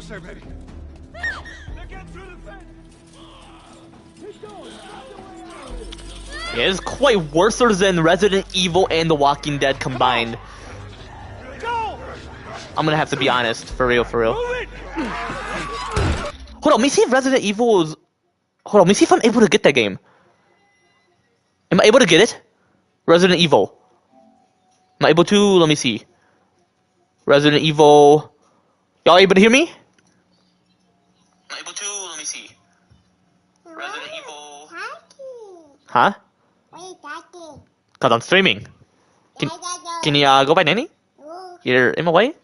D: there, baby. They're getting through the fence. Keep going.
A: Yeah, it's quite worse than Resident Evil and The Walking Dead combined.
D: Go.
A: I'm gonna have to be honest, for real.
D: Move it.
A: Hold on, let me see if Resident Evil is... Hold on, let me see if I'm able to get that game. Am I able to get it? Resident Evil. Am I able to? Let me see. Resident Evil... Y'all able to hear me? Am I able to? Let me see. Resident Evil... Huh? Cause I'm streaming. Can you go by Nanny? You're in my way?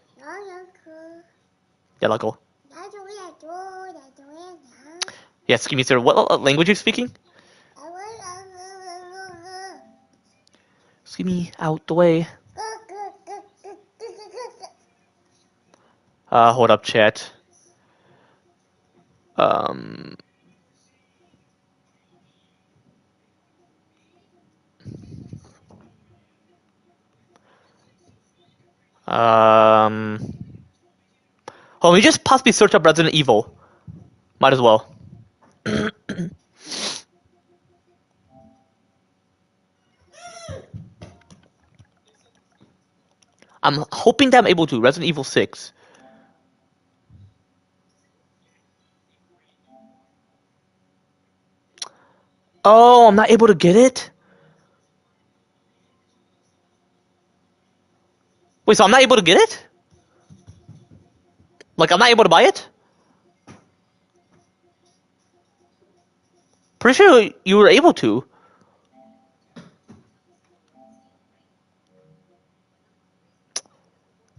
A: Yeah, I'll go. Yes, excuse me, sir. What language are you speaking? Excuse me, out the way. Hold up, chat. Let me just possibly search up Resident Evil. Might as well. I'm hoping that I'm able to. Resident Evil 6. Oh, I'm not able to get it? Wait, so I'm not able to get it? Like, I'm not able to buy it? Pretty sure you were able to.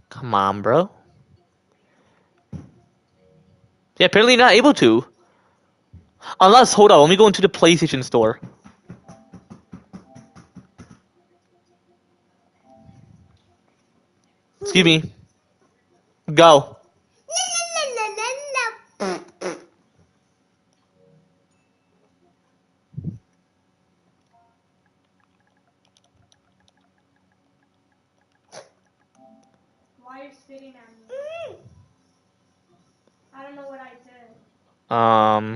A: Come on, bro. Yeah, apparently not able to. Unless, hold on, let me go into the PlayStation Store. Excuse me. Go.
B: Why are you spitting at me? I don't know what I did.
A: Um.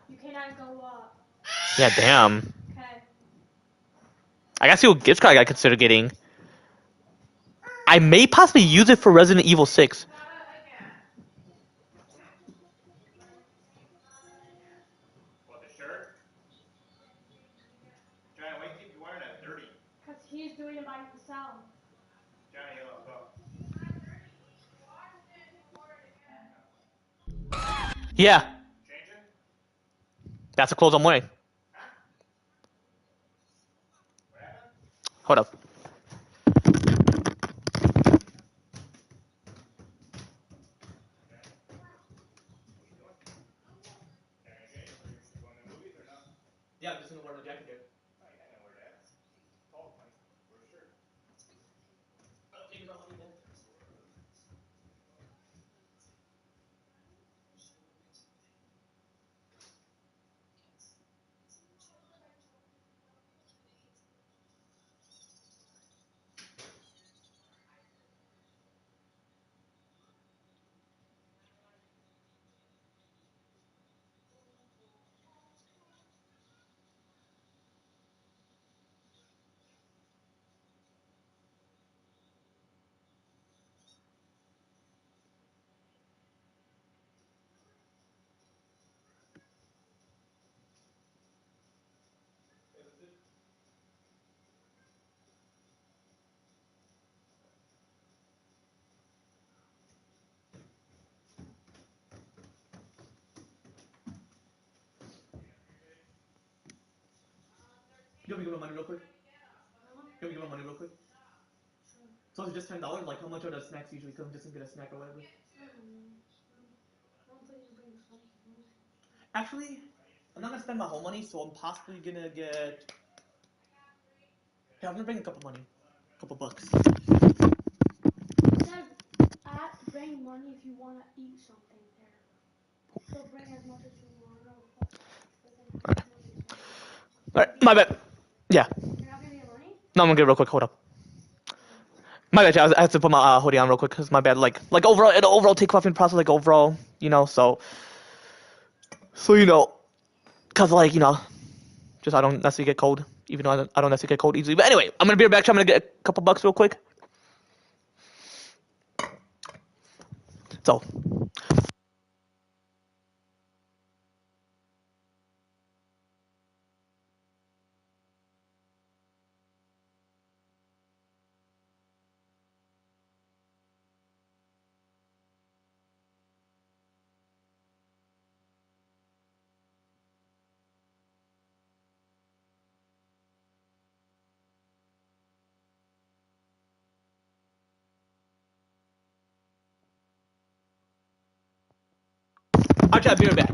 B: You cannot go up.
A: Yeah, damn.
B: Okay.
A: I gotta see what gift card I consider getting. I may possibly use it for Resident Evil 6.
D: What, the shirt? Johnny, why you keep wearing that dirty?
B: Because he's doing it by himself.
D: Johnny, hello, go.
A: Yeah,
D: Changing?
A: that's the clothes I'm wearing.
D: What happened?
A: Hold up.
D: Going to the movies or no?
A: Yeah, I'm just gonna wear my jacket here.
D: No, you're not going to wear that. It's cold, man. Wear a shirt.
A: You want me to give my money real quick? You want me to give my money real quick? So it's just $10. Like, how much are the snacks usually? Cause I'm just gonna get a snack or whatever. Actually, I'm not gonna spend my whole money, so I'm possibly gonna get. Yeah, I'm gonna bring a couple money, a couple bucks.
B: It says bring money if you want to eat something there. So bring as much as you want.
A: Alright, my bad. Yeah.
B: You're not gonna get money?
A: No, I'm gonna get it real quick. Hold up. My bad. I have to put my hoodie on real quick because my bad. Like overall, it'll overall take off in the process. Like overall, so cause like just I don't necessarily get cold, even though I don't necessarily get cold easily. But anyway, I'm gonna be right back. I'm gonna get a couple bucks real quick. So. I'll be right back.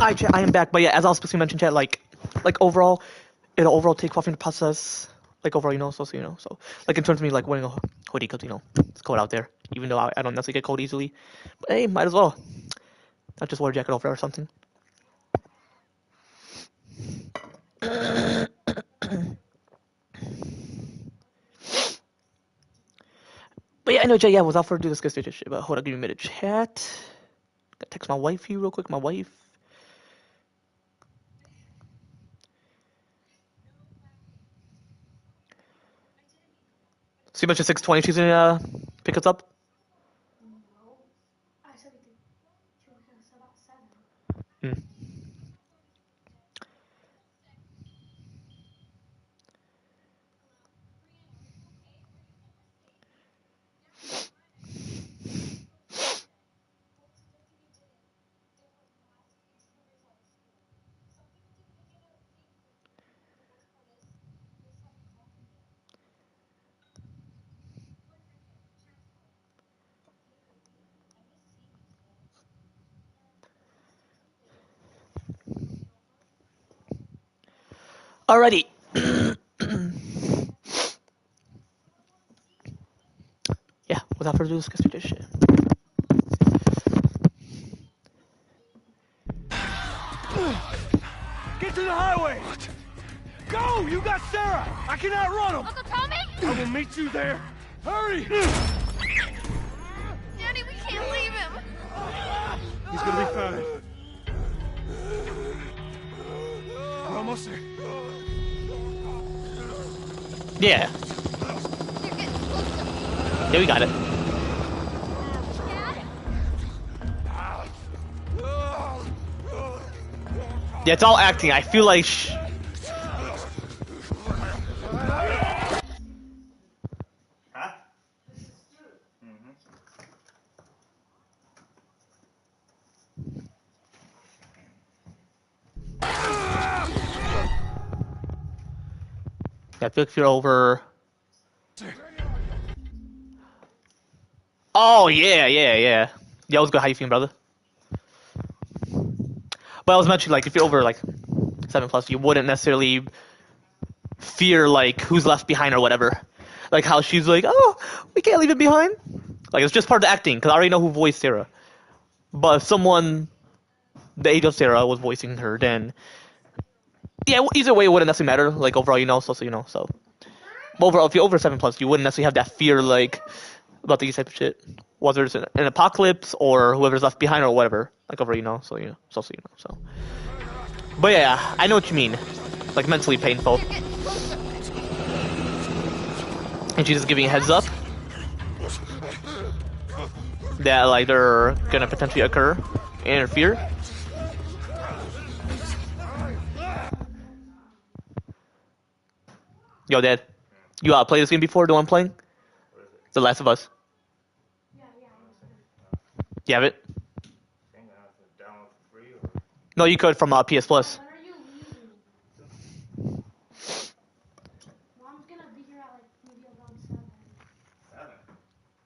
A: Hi, chat. I am back. But yeah, as I was supposed to mention, chat, like overall, it'll overall take while for me to process. Like overall, so like in terms of me like winning a hoodie, because it's cold out there. Even though I don't necessarily get cold easily, but hey, might as well. Not just wear a jacket over or something. But yeah, I know, Jay. Yeah, without further ado, let's get started. Shit. But hold on, give me a minute. Chat. Gotta text my wife here real quick. My wife. See much at 6:20. She's gonna pick us up.
B: No. I said we could. She was gonna set about 7.
A: Hmm. Alrighty. Yeah, without further ado, let's get started. Shit.
D: Get to the highway! What? Go! You got Sarah! I can outrun him!
C: Uncle Tommy?
D: I will meet you there! Hurry!
C: Daddy, we can't leave him.
D: He's gonna be fine. We're almost there.
A: Yeah.
C: They're getting closer.
A: Yeah, we got it.
C: Dad?
A: Yeah, it's all acting. I feel like.
E: Huh?
A: Yeah, I feel like if you're over. Oh yeah. Yeah, I was good. How you feeling, brother? But I was mentioning like if you're over like 7+, you wouldn't necessarily fear like who's left behind or whatever. Like how she's like, oh, we can't leave it behind. Like it's just part of the acting because I already know who voiced Sarah. But if someone the age of Sarah was voicing her, then yeah, either way it wouldn't necessarily matter. Like overall, so. But overall, if you're over 7+, you wouldn't necessarily have that fear like about these type of shit. Whether it's an apocalypse or whoever's left behind or whatever. Like over, so. But yeah, I know what you mean. Like mentally painful.
C: They're getting closer.
A: And she's just giving a heads up that like they're gonna potentially occur, interfere. Yo, Dad, you played this game before? The one I'm playing? The Last of Us.
B: Yeah, yeah.
A: You have it?
E: Think I have to download for free or
A: No, you could from PS Plus.
B: When are you leaving? Mom's gonna be here at like maybe around 7.
E: 7?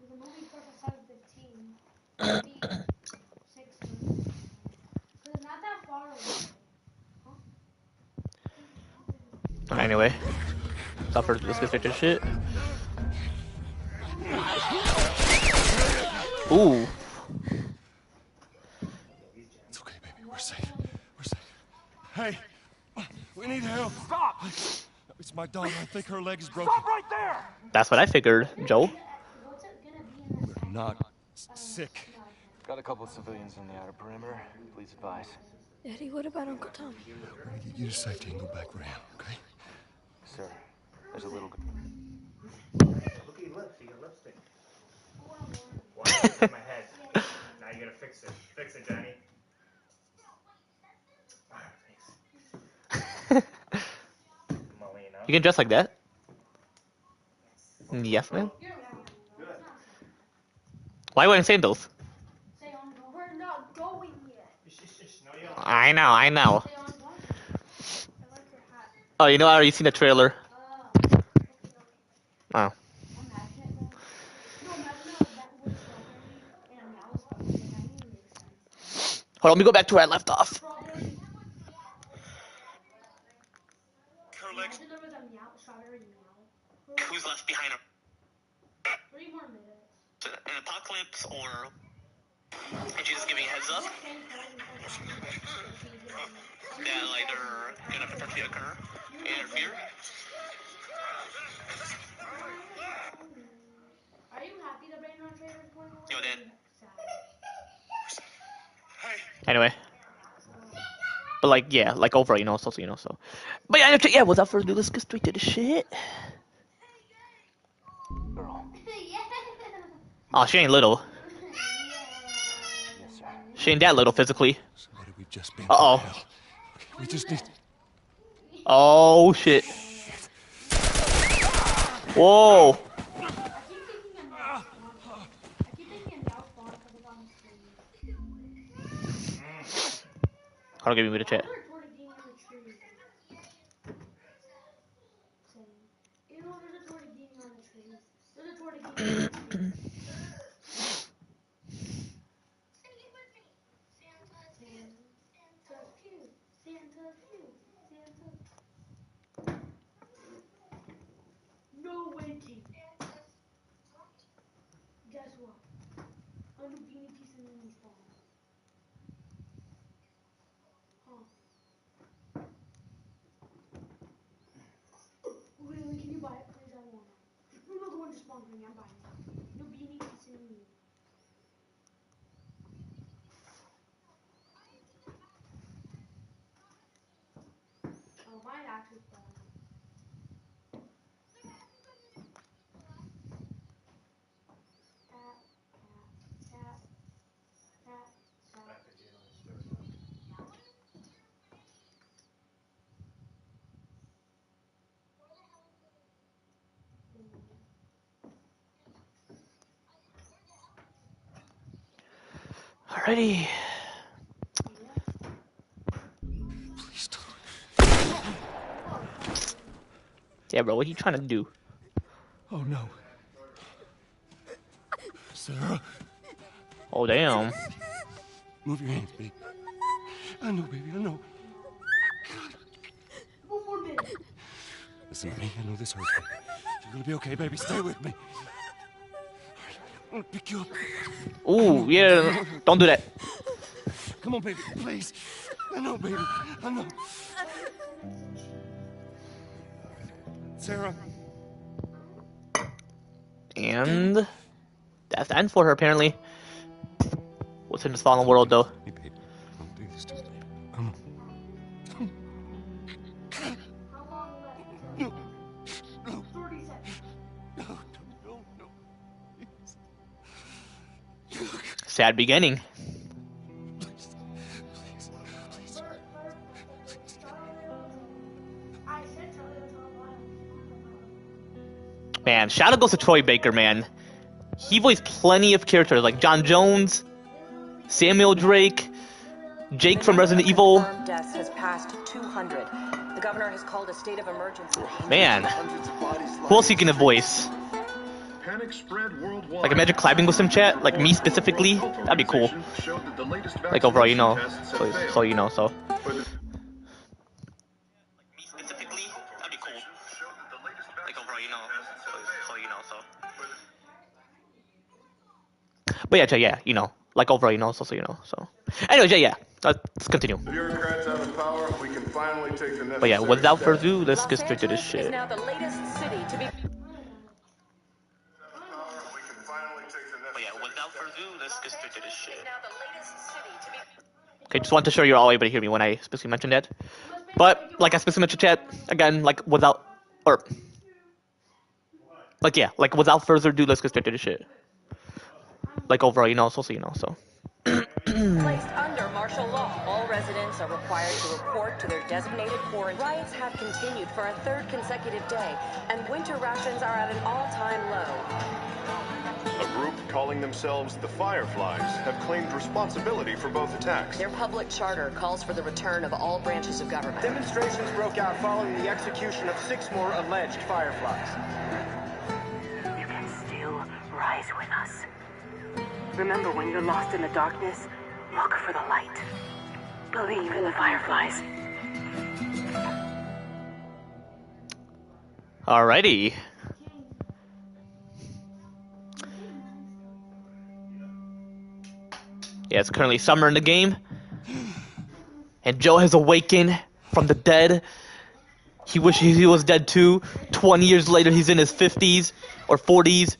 B: The movie starts at 7:15. Maybe 6:30. Cause it's not that far away.
A: Anyway, stop for let's get straight to the shit. Ooh.
D: It's okay, baby. We're safe. We're safe. Hey, we need help. Stop! It's my daughter. I think her leg is broken. Stop right there!
A: That's what I figured, Joe.
B: What's it gonna be in the
D: We're not sick.
F: Got a couple of civilians on the outer perimeter. Please advise.
C: Daddy, what about Uncle Tommy?
D: We're gonna get you to safety and go back around, okay?
F: Sir, there's a little...
E: Look at your lips. You got lipstick. Why is it in my head? Now you gotta fix it. Fix it, Johnny. Thanks. Molina.
A: You can dress like that. Yes, man.
E: Good.
A: Why wearing sandals?
B: Say on go. We're not going yet.
E: No, you don't.
A: I know.
B: Say on going. I like your hat.
A: Oh, you know, I already seen the trailer.
B: Okay, okay.
A: Oh.
B: Imagine it though. No, imagine that with strawberry and a mouse. That makes sense.
A: Hold on, let me go back to where I left off.
B: Strawberry Hurry now.
A: Who's left behind?
B: 3 more minutes.
A: An apocalypse, or and she's just giving a heads up that like they're gonna potentially occur and interfere.
B: Are you happy the brain rot trader is going away?
A: Yo, Dan.
D: Hey.
A: Anyway. But like, yeah, like overall, you know, so you know, so. But yeah, without further ado, let's get straight to the shit.
F: Girl.
A: Oh, she ain't little.
F: Yes, sir.
A: She ain't that little physically.
D: Somebody we've just been.
A: Uh-oh.
D: Okay, we just need.
A: Oh shit. Whoa. How do I give me the chat?
B: No waiting. Guess what? A new beanie piece in the spawn. Huh. Really, can you buy it, please? I want it. You know the one to spawn for me, I'm buying it. No beanie piece in me. Oh, mine actually spawned.
A: Alrighty.
D: Please don't.
A: Yeah, bro, what are you trying to do?
D: Oh no. Sarah,
A: Oh damn.
D: move your hands, baby. I know, baby. I know.
B: One more minute.
D: Listen to me. I know this hurts, but you're gonna be okay, baby. Stay with me. I'm gonna pick you up.
A: Ooh, yeah. Don't do that.
D: Come on, baby. Please. I know, baby. I know. Sarah.
A: And that's the end for her, apparently. What's in this fallen world, though?
D: Hey, baby. Don't do this to me, baby. Come on.
B: How long left?
D: No. No.
B: 30 seconds.
D: No. No. No. Please.
A: Sad beginning.
D: Please. Please. Please.
B: I said Charlie was all
A: Man, shout out goes to Troy Baker, man. He voiced plenty of characters like John Jones, Samuel Drake, Jake from Resident Evil.
G: Confirmed deaths has passed 200. The governor has called a state of emergency.
A: Man, who else he can voice?
H: Panic spread worldwide.
A: Like imagine collabing with some chat, like me specifically. That'd be cool. Like overall, you know, so you know, so. Me specifically, that'd be cool. Like overall, you know, so you know, so. But yeah, you know, like overall, you know, so you know, so. Anyways, yeah. Let's continue.
H: The bureaucrats out of power. We can finally take the necessary
A: But yeah, without further
H: steps.
A: ado, let's
G: Los
A: get straight to this
G: Angeles
A: shit.
G: is now the latest city to be.
H: We can finally take the
A: But yeah,
H: necessary
A: without further ado, let's get straight to this shit.
G: Now the latest city to be.
A: Okay, just want to show you're all able to hear me when I specifically mentioned that. But like I specifically mentioned chat again, like without or like yeah, like without further ado, let's get straight to this shit. Like overall, you know, so you know, so.
G: Placed under martial law. All residents are required to report to their designated quarantine. Riots have continued for a third consecutive day, and winter rations are at an all-time low.
H: A group calling themselves the Fireflies have claimed responsibility for both attacks.
G: Their public charter calls for the return of all branches of government.
I: Demonstrations broke out following the execution of 6 more alleged Fireflies.
J: You can still rise with us. Remember, when you're lost in the darkness, look for the light. Believe in the Fireflies.
A: Alrighty. Yeah, it's currently summer in the game. And Joe has awakened from the dead. He wishes he was dead too. 20 years later, he's in his 50s or 40s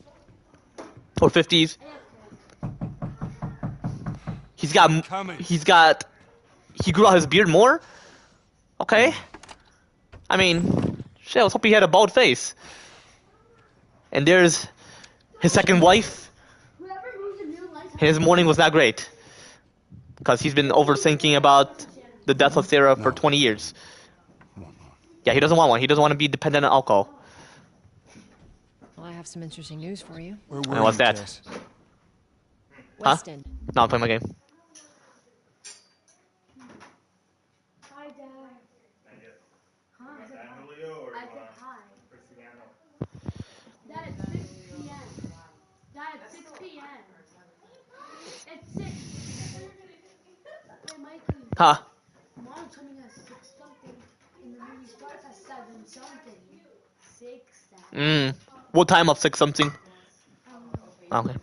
A: or 50s. He grew out his beard more? Okay. I mean, shit, I was hoping he had a bald face. And there's his second wife. His morning was not great. Because he's been overthinking about the death of Sarah for 20 years. Yeah, he doesn't want one. He doesn't want to be dependent on alcohol.
K: Well, I have some interesting news for you.
A: And what's that? Huh?
K: Weston.
A: No, I'm playing my game.
B: Hi, Dad. Huh? I said hi. I said hi. Dad, at 6 p.m. Dad, at 6 p.m. It's 6. Hey, Mikey.
A: Huh?
B: Mom told me at 6 something, and the movie starts at 7 something. 6 7.
A: What time of 6 something? Okay.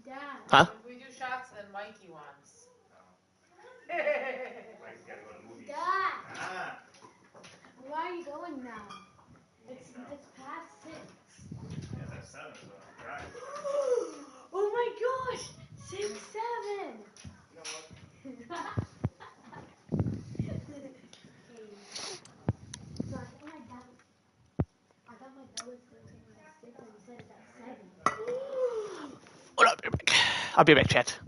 B: Dad.
A: Huh?
L: If we do shots, then Mikey wants.
E: Mike's gotta go to the movies.
B: Dad.
E: Ah.
B: Where are you going now? It's past 6.
E: Yeah, that's 7, so drive.
B: Oh my gosh! 6 7.
E: You know what?
B: So I thought my dad was going to take me at 6 and he said it's at 7.
A: Hold up, I'll be back, chat.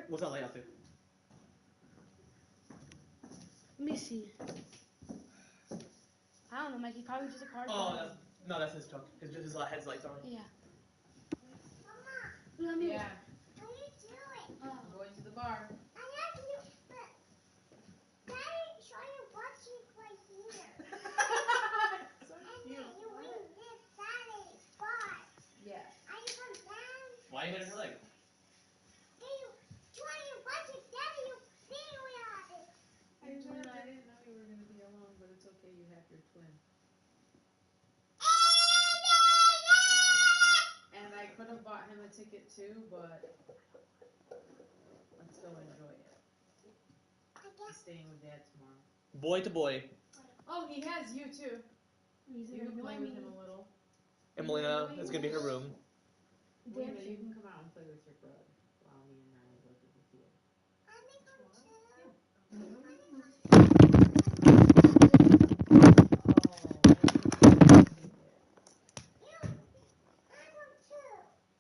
A: What's that light out there?
B: Let me see. I don't know, Mikey. Probably just a car.
A: Oh, that's his truck. His headlights are on.
B: Yeah. Let me.
L: Yeah.
B: What are you doing?
L: I'm going to the bar.
B: I have you. Daddy, try to watch me right here.
L: So cute.
B: And you win this Saturday spot.
L: Yeah.
B: I come down.
A: Why are you hitting her leg?
B: Try to watch it, Daddy. You feel it.
L: I didn't know you were going to be alone, but it's okay. You have your twin. And I could have bought him a ticket too, but let's go enjoy it. He's staying with Dad tomorrow.
A: Boy to boy.
L: Oh, he has you too. You can play with him a little.
A: And Melina is gonna be in her room.
L: Melina, you can come out and play with your brother while me and Riley go to the theater.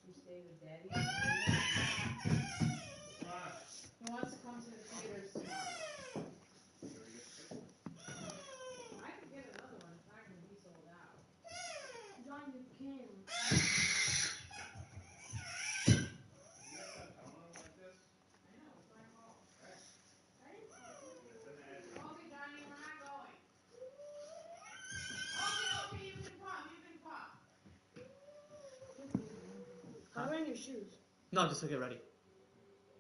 L: You stay with Daddy and Melina. He wants to come to the theaters tomorrow. I could get another one. It's not going to be sold out.
B: John, you can.
L: Okay, Johnny, we're not going. Okay, you can come. You can come.
B: I'm wearing your shoes.
A: No, just to get ready.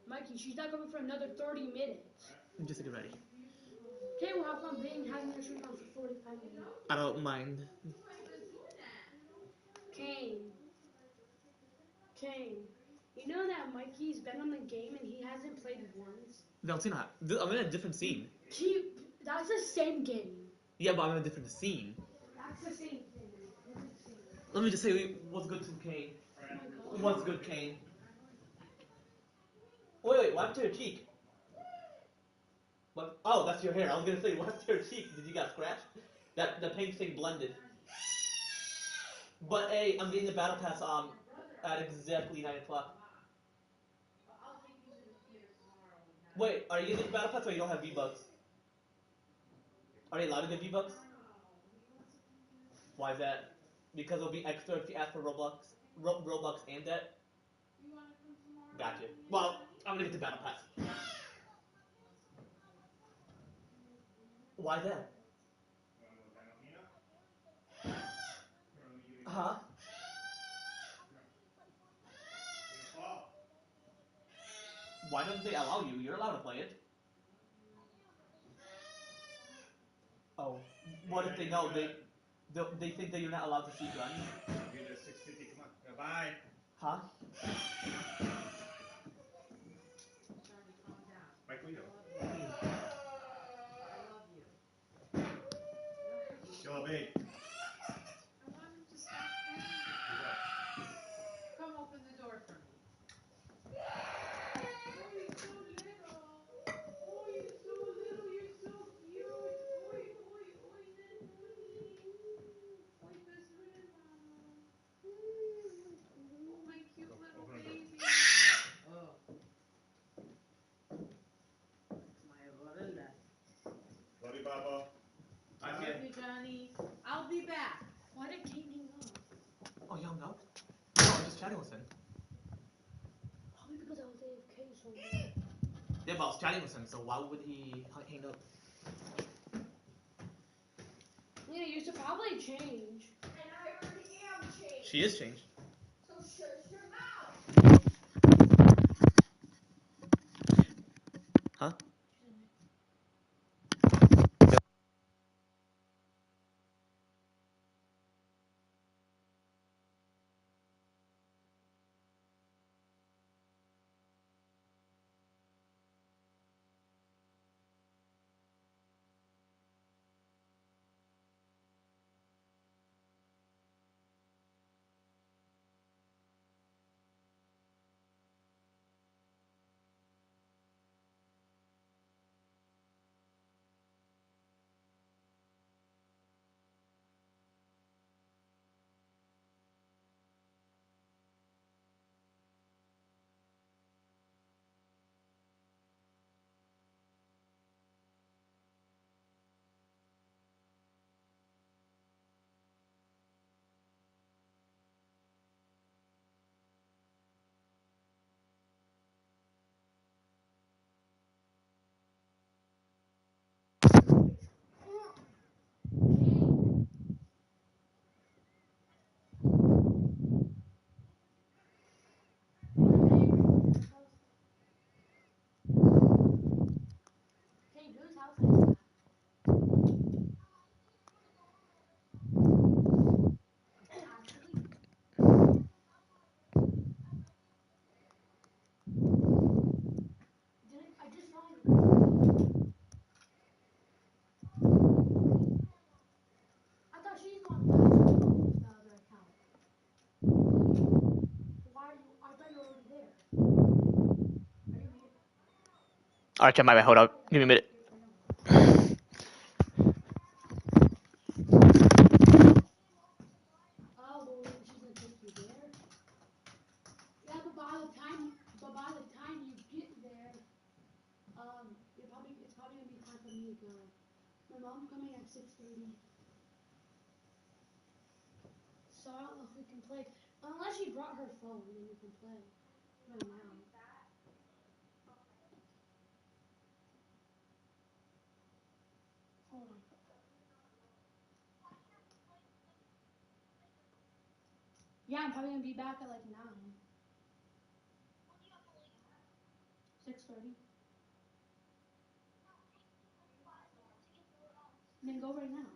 B: Mikey, she's not coming for another 30 minutes.
A: Just to get ready.
B: Okay, well, have fun being having your shoes on for 45 minutes.
A: I don't mind.
B: Kane. You know that Mikey's been on the game and he hasn't played once?
A: No, it's not. I'm in a different scene.
B: That's the same game.
A: Yeah, but I'm in a different scene.
B: That's the same thing.
A: Let me just say what's good to Kane. What's good, Kane? Wait, what happened to your cheek? What? Oh, that's your hair. I was gonna say, what's your cheek? Did you get scratched? The paint thing blended. But hey, I'm getting the battle pass at exactly 9 o'clock. Wait, are you getting the battle pass or you don't have V-Bucks? Are you allowed to get V-Bucks? Why is that? Because it'll be extra if you ask for Robux and that. Gotcha. Well, I'm gonna get the battle pass. Why that? Huh? Why don't they allow you? You're allowed to play it. Oh, what if they know they think that you're not allowed to see guns?
E: Give it a 650. Come on. Bye.
A: Huh?
L: Johnny, calm down.
E: Mike, we know.
L: I love you.
E: Yo, babe.
L: I want him to stop crying. Come open the door for me. Oh, you're so little. Oh, you're so little. You're so cute. Oi, oi, oi, oi, best friend, mama. Oh, my cute little baby. Oh. My gorilla.
E: Love you, Papa.
L: I love you, Johnny. I'll be back.
B: Why did Kate hang up?
A: Oh, you hung up? No, I'm just chatting with him.
B: Probably because I was AFK so much.
A: Yeah, but I was chatting with him, so why would he hang up?
B: Yeah, you should probably change.
C: And I already am changed.
A: She is changed.
C: So shut your mouth.
A: Huh?
B: Hey, whose house is that? Actually, I just saw you. I thought she's the one who the other account. Why are you? I thought you were already there. Are you here?
A: Alright, chat, my bad. Hold up. Give me a minute.
B: Oh, well, she's gonna take you there. Yeah, but by the time you get there, it's probably gonna be time for me to go. My mom's coming at 6:30. So I don't know if we can play. Unless she brought her phone, then we can play. Right now. Hold on. Yeah, I'm probably gonna be back at like 9. 6:30. Then go right now.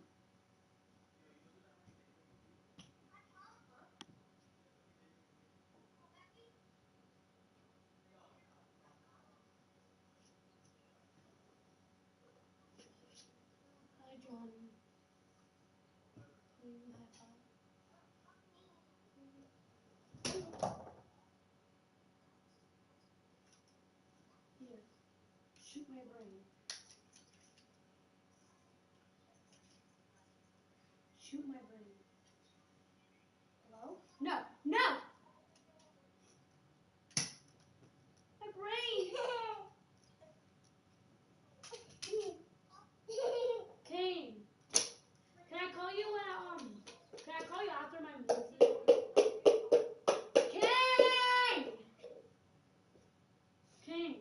B: Hi, Johnny. Maybe high five. Here. Shoot my brain. Shoot my brain. Hello? No! No! My brain! Kane! Can I call you can I call you after my movie? Kane! Kane!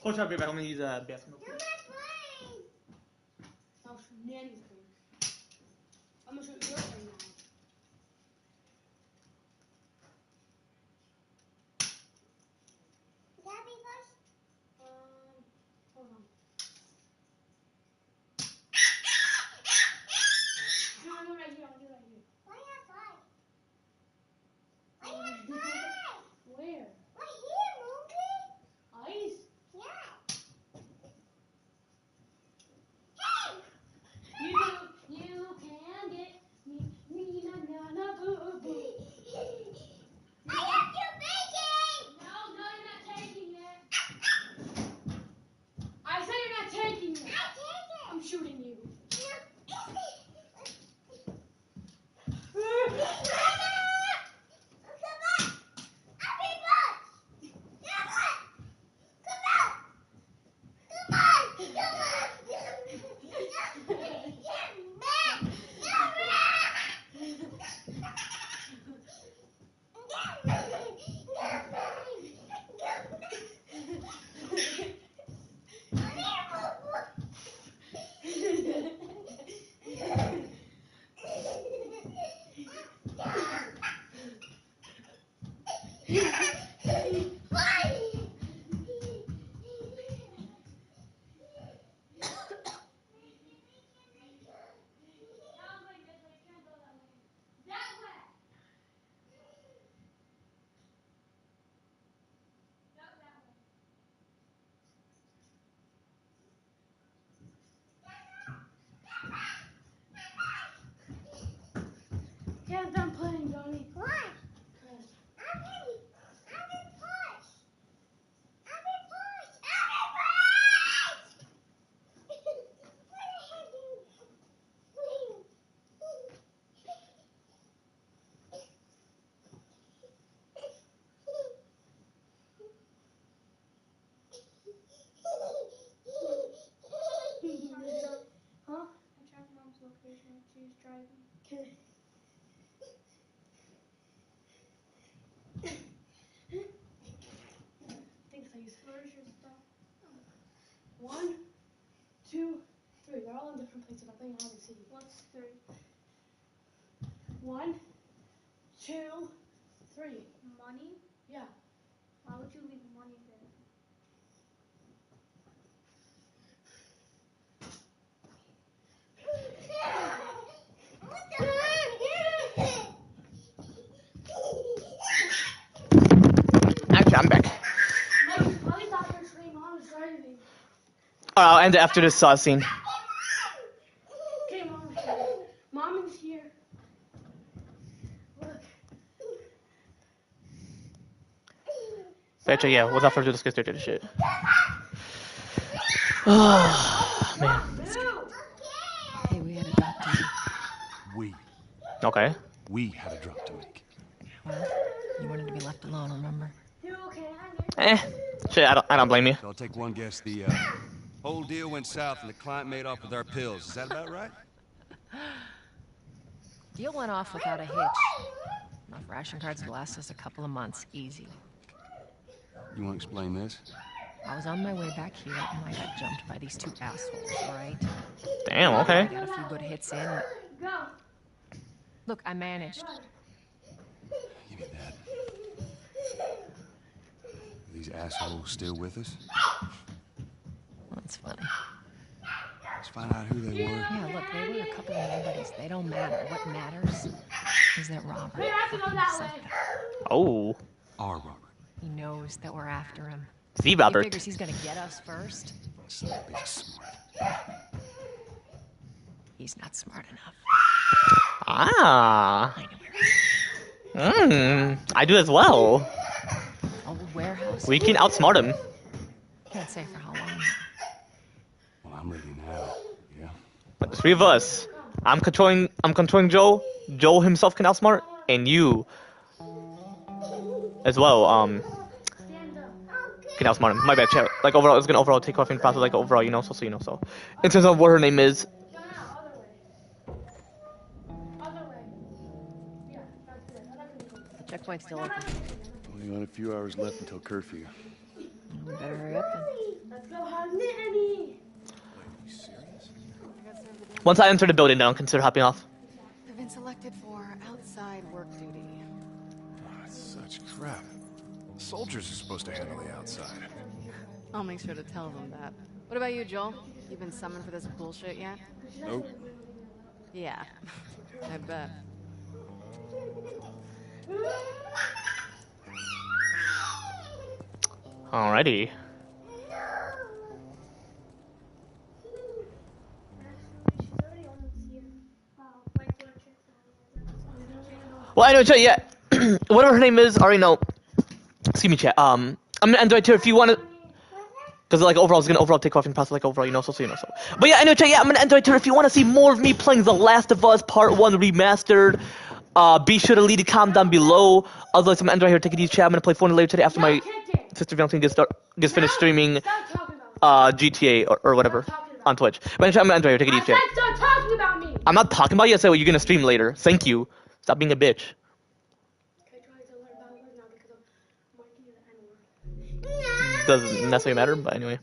A: Coach, I'll be back. I'm gonna use a bathroom.
B: I'll shoot Nanny's thing. I'm gonna shoot your thing now. Hold on. No, I'm right here. I'll do it right here. Where? Right here, Mookie. Ice? Yeah. Hey! You can get me, na na na boo boo. I have you baking! No, you're not taking it. I said you're not taking it. I take it. I'm shooting you. Can't done playing, Johnny. Why? Because I've been pushed. I've been pushed. Huh? I tracked Mom's location. She's driving. Okay. Thanks, ladies. Where's your stuff? 1, 2, 3. They're all in different places. I think I haven't seen. What's 3? 1, 2, 3. Money? Yeah. Why would you leave money there?
A: Actually, I'm back. I'll end it after this scene.
B: Okay, Mom. Mom is here. Look.
A: Actually, yeah, without further ado, let's get straight to the shit. Oh, man.
K: Hey, we had a drop to make.
F: We.
A: Okay.
F: We had a drop to make.
K: Well, you wanted to be left alone, remember?
A: Shit, I don't blame you.
F: So I'll take one guess. The whole deal went south and the client made off with our pills. Is that about right?
K: Deal went off without a hitch. Enough ration cards to last us a couple of months, easy.
F: You want to explain this?
K: I was on my way back here and I got jumped by these 2 assholes, alright?
A: Damn, okay.
K: I got a few good hits in. Look, I managed.
F: Give me that. Are these assholes still with us?
K: That's funny.
F: Let's find out who they were.
K: Yeah, look, they were a couple of nobodies. They don't matter. What matters is that Robert fucking sent them.
A: Oh.
F: Our Robert.
K: He knows that we're after him.
A: See, Robert.
K: He figures he's gonna get us first.
F: Son of a bitch is smart.
K: He's not smart enough.
A: Ah.
K: I know where he is.
A: I do as well.
K: Old warehouse.
A: We can outsmart him.
K: Can't say for how long.
F: Well, I'm ready now. Yeah.
A: But the 3 of us. I'm controlling Joe. Joe himself can outsmart, and you as well. Can outsmart him. My bad, chat. Like overall, it's gonna overall take off in the process. Like overall, you know. So you know. So in terms of what her name is.
K: The checkpoint's still open.
F: Only got a few hours left until curfew.
K: We better hurry up then.
A: Once I enter the building, then I'll consider hopping off.
M: I've been selected for outside work duty.
H: Such crap. Soldiers are supposed to handle the outside.
M: I'll make sure to tell them that. What about you, Joel? You been summoned for this bullshit yet?
H: Nope.
M: Yeah, I bet.
A: Alrighty. Well, I know, chat. Yeah, whatever her name is, I already know. Excuse me, chat. I'm gonna end right here if you want to. Because like overall, it's gonna overall take off in process like overall, you know, so you know so. But yeah, anyway, chat. Yeah, I'm gonna end right here if you want to see more of me playing The Last of Us Part 1 Remastered. Be sure to leave a comment down below. Otherwise, I'm gonna end right here. Take it easy, chat. I'm gonna play Fortnite later today after my sister Valentine gets finished streaming GTA or whatever on Twitch. But anyway, I'm gonna end right here. Take it easy, chat.
B: Stop talking about me.
A: I'm not talking about you. I said well, you're gonna stream later. Thank you. Stop being a bitch. Doesn't necessarily matter, but anyway.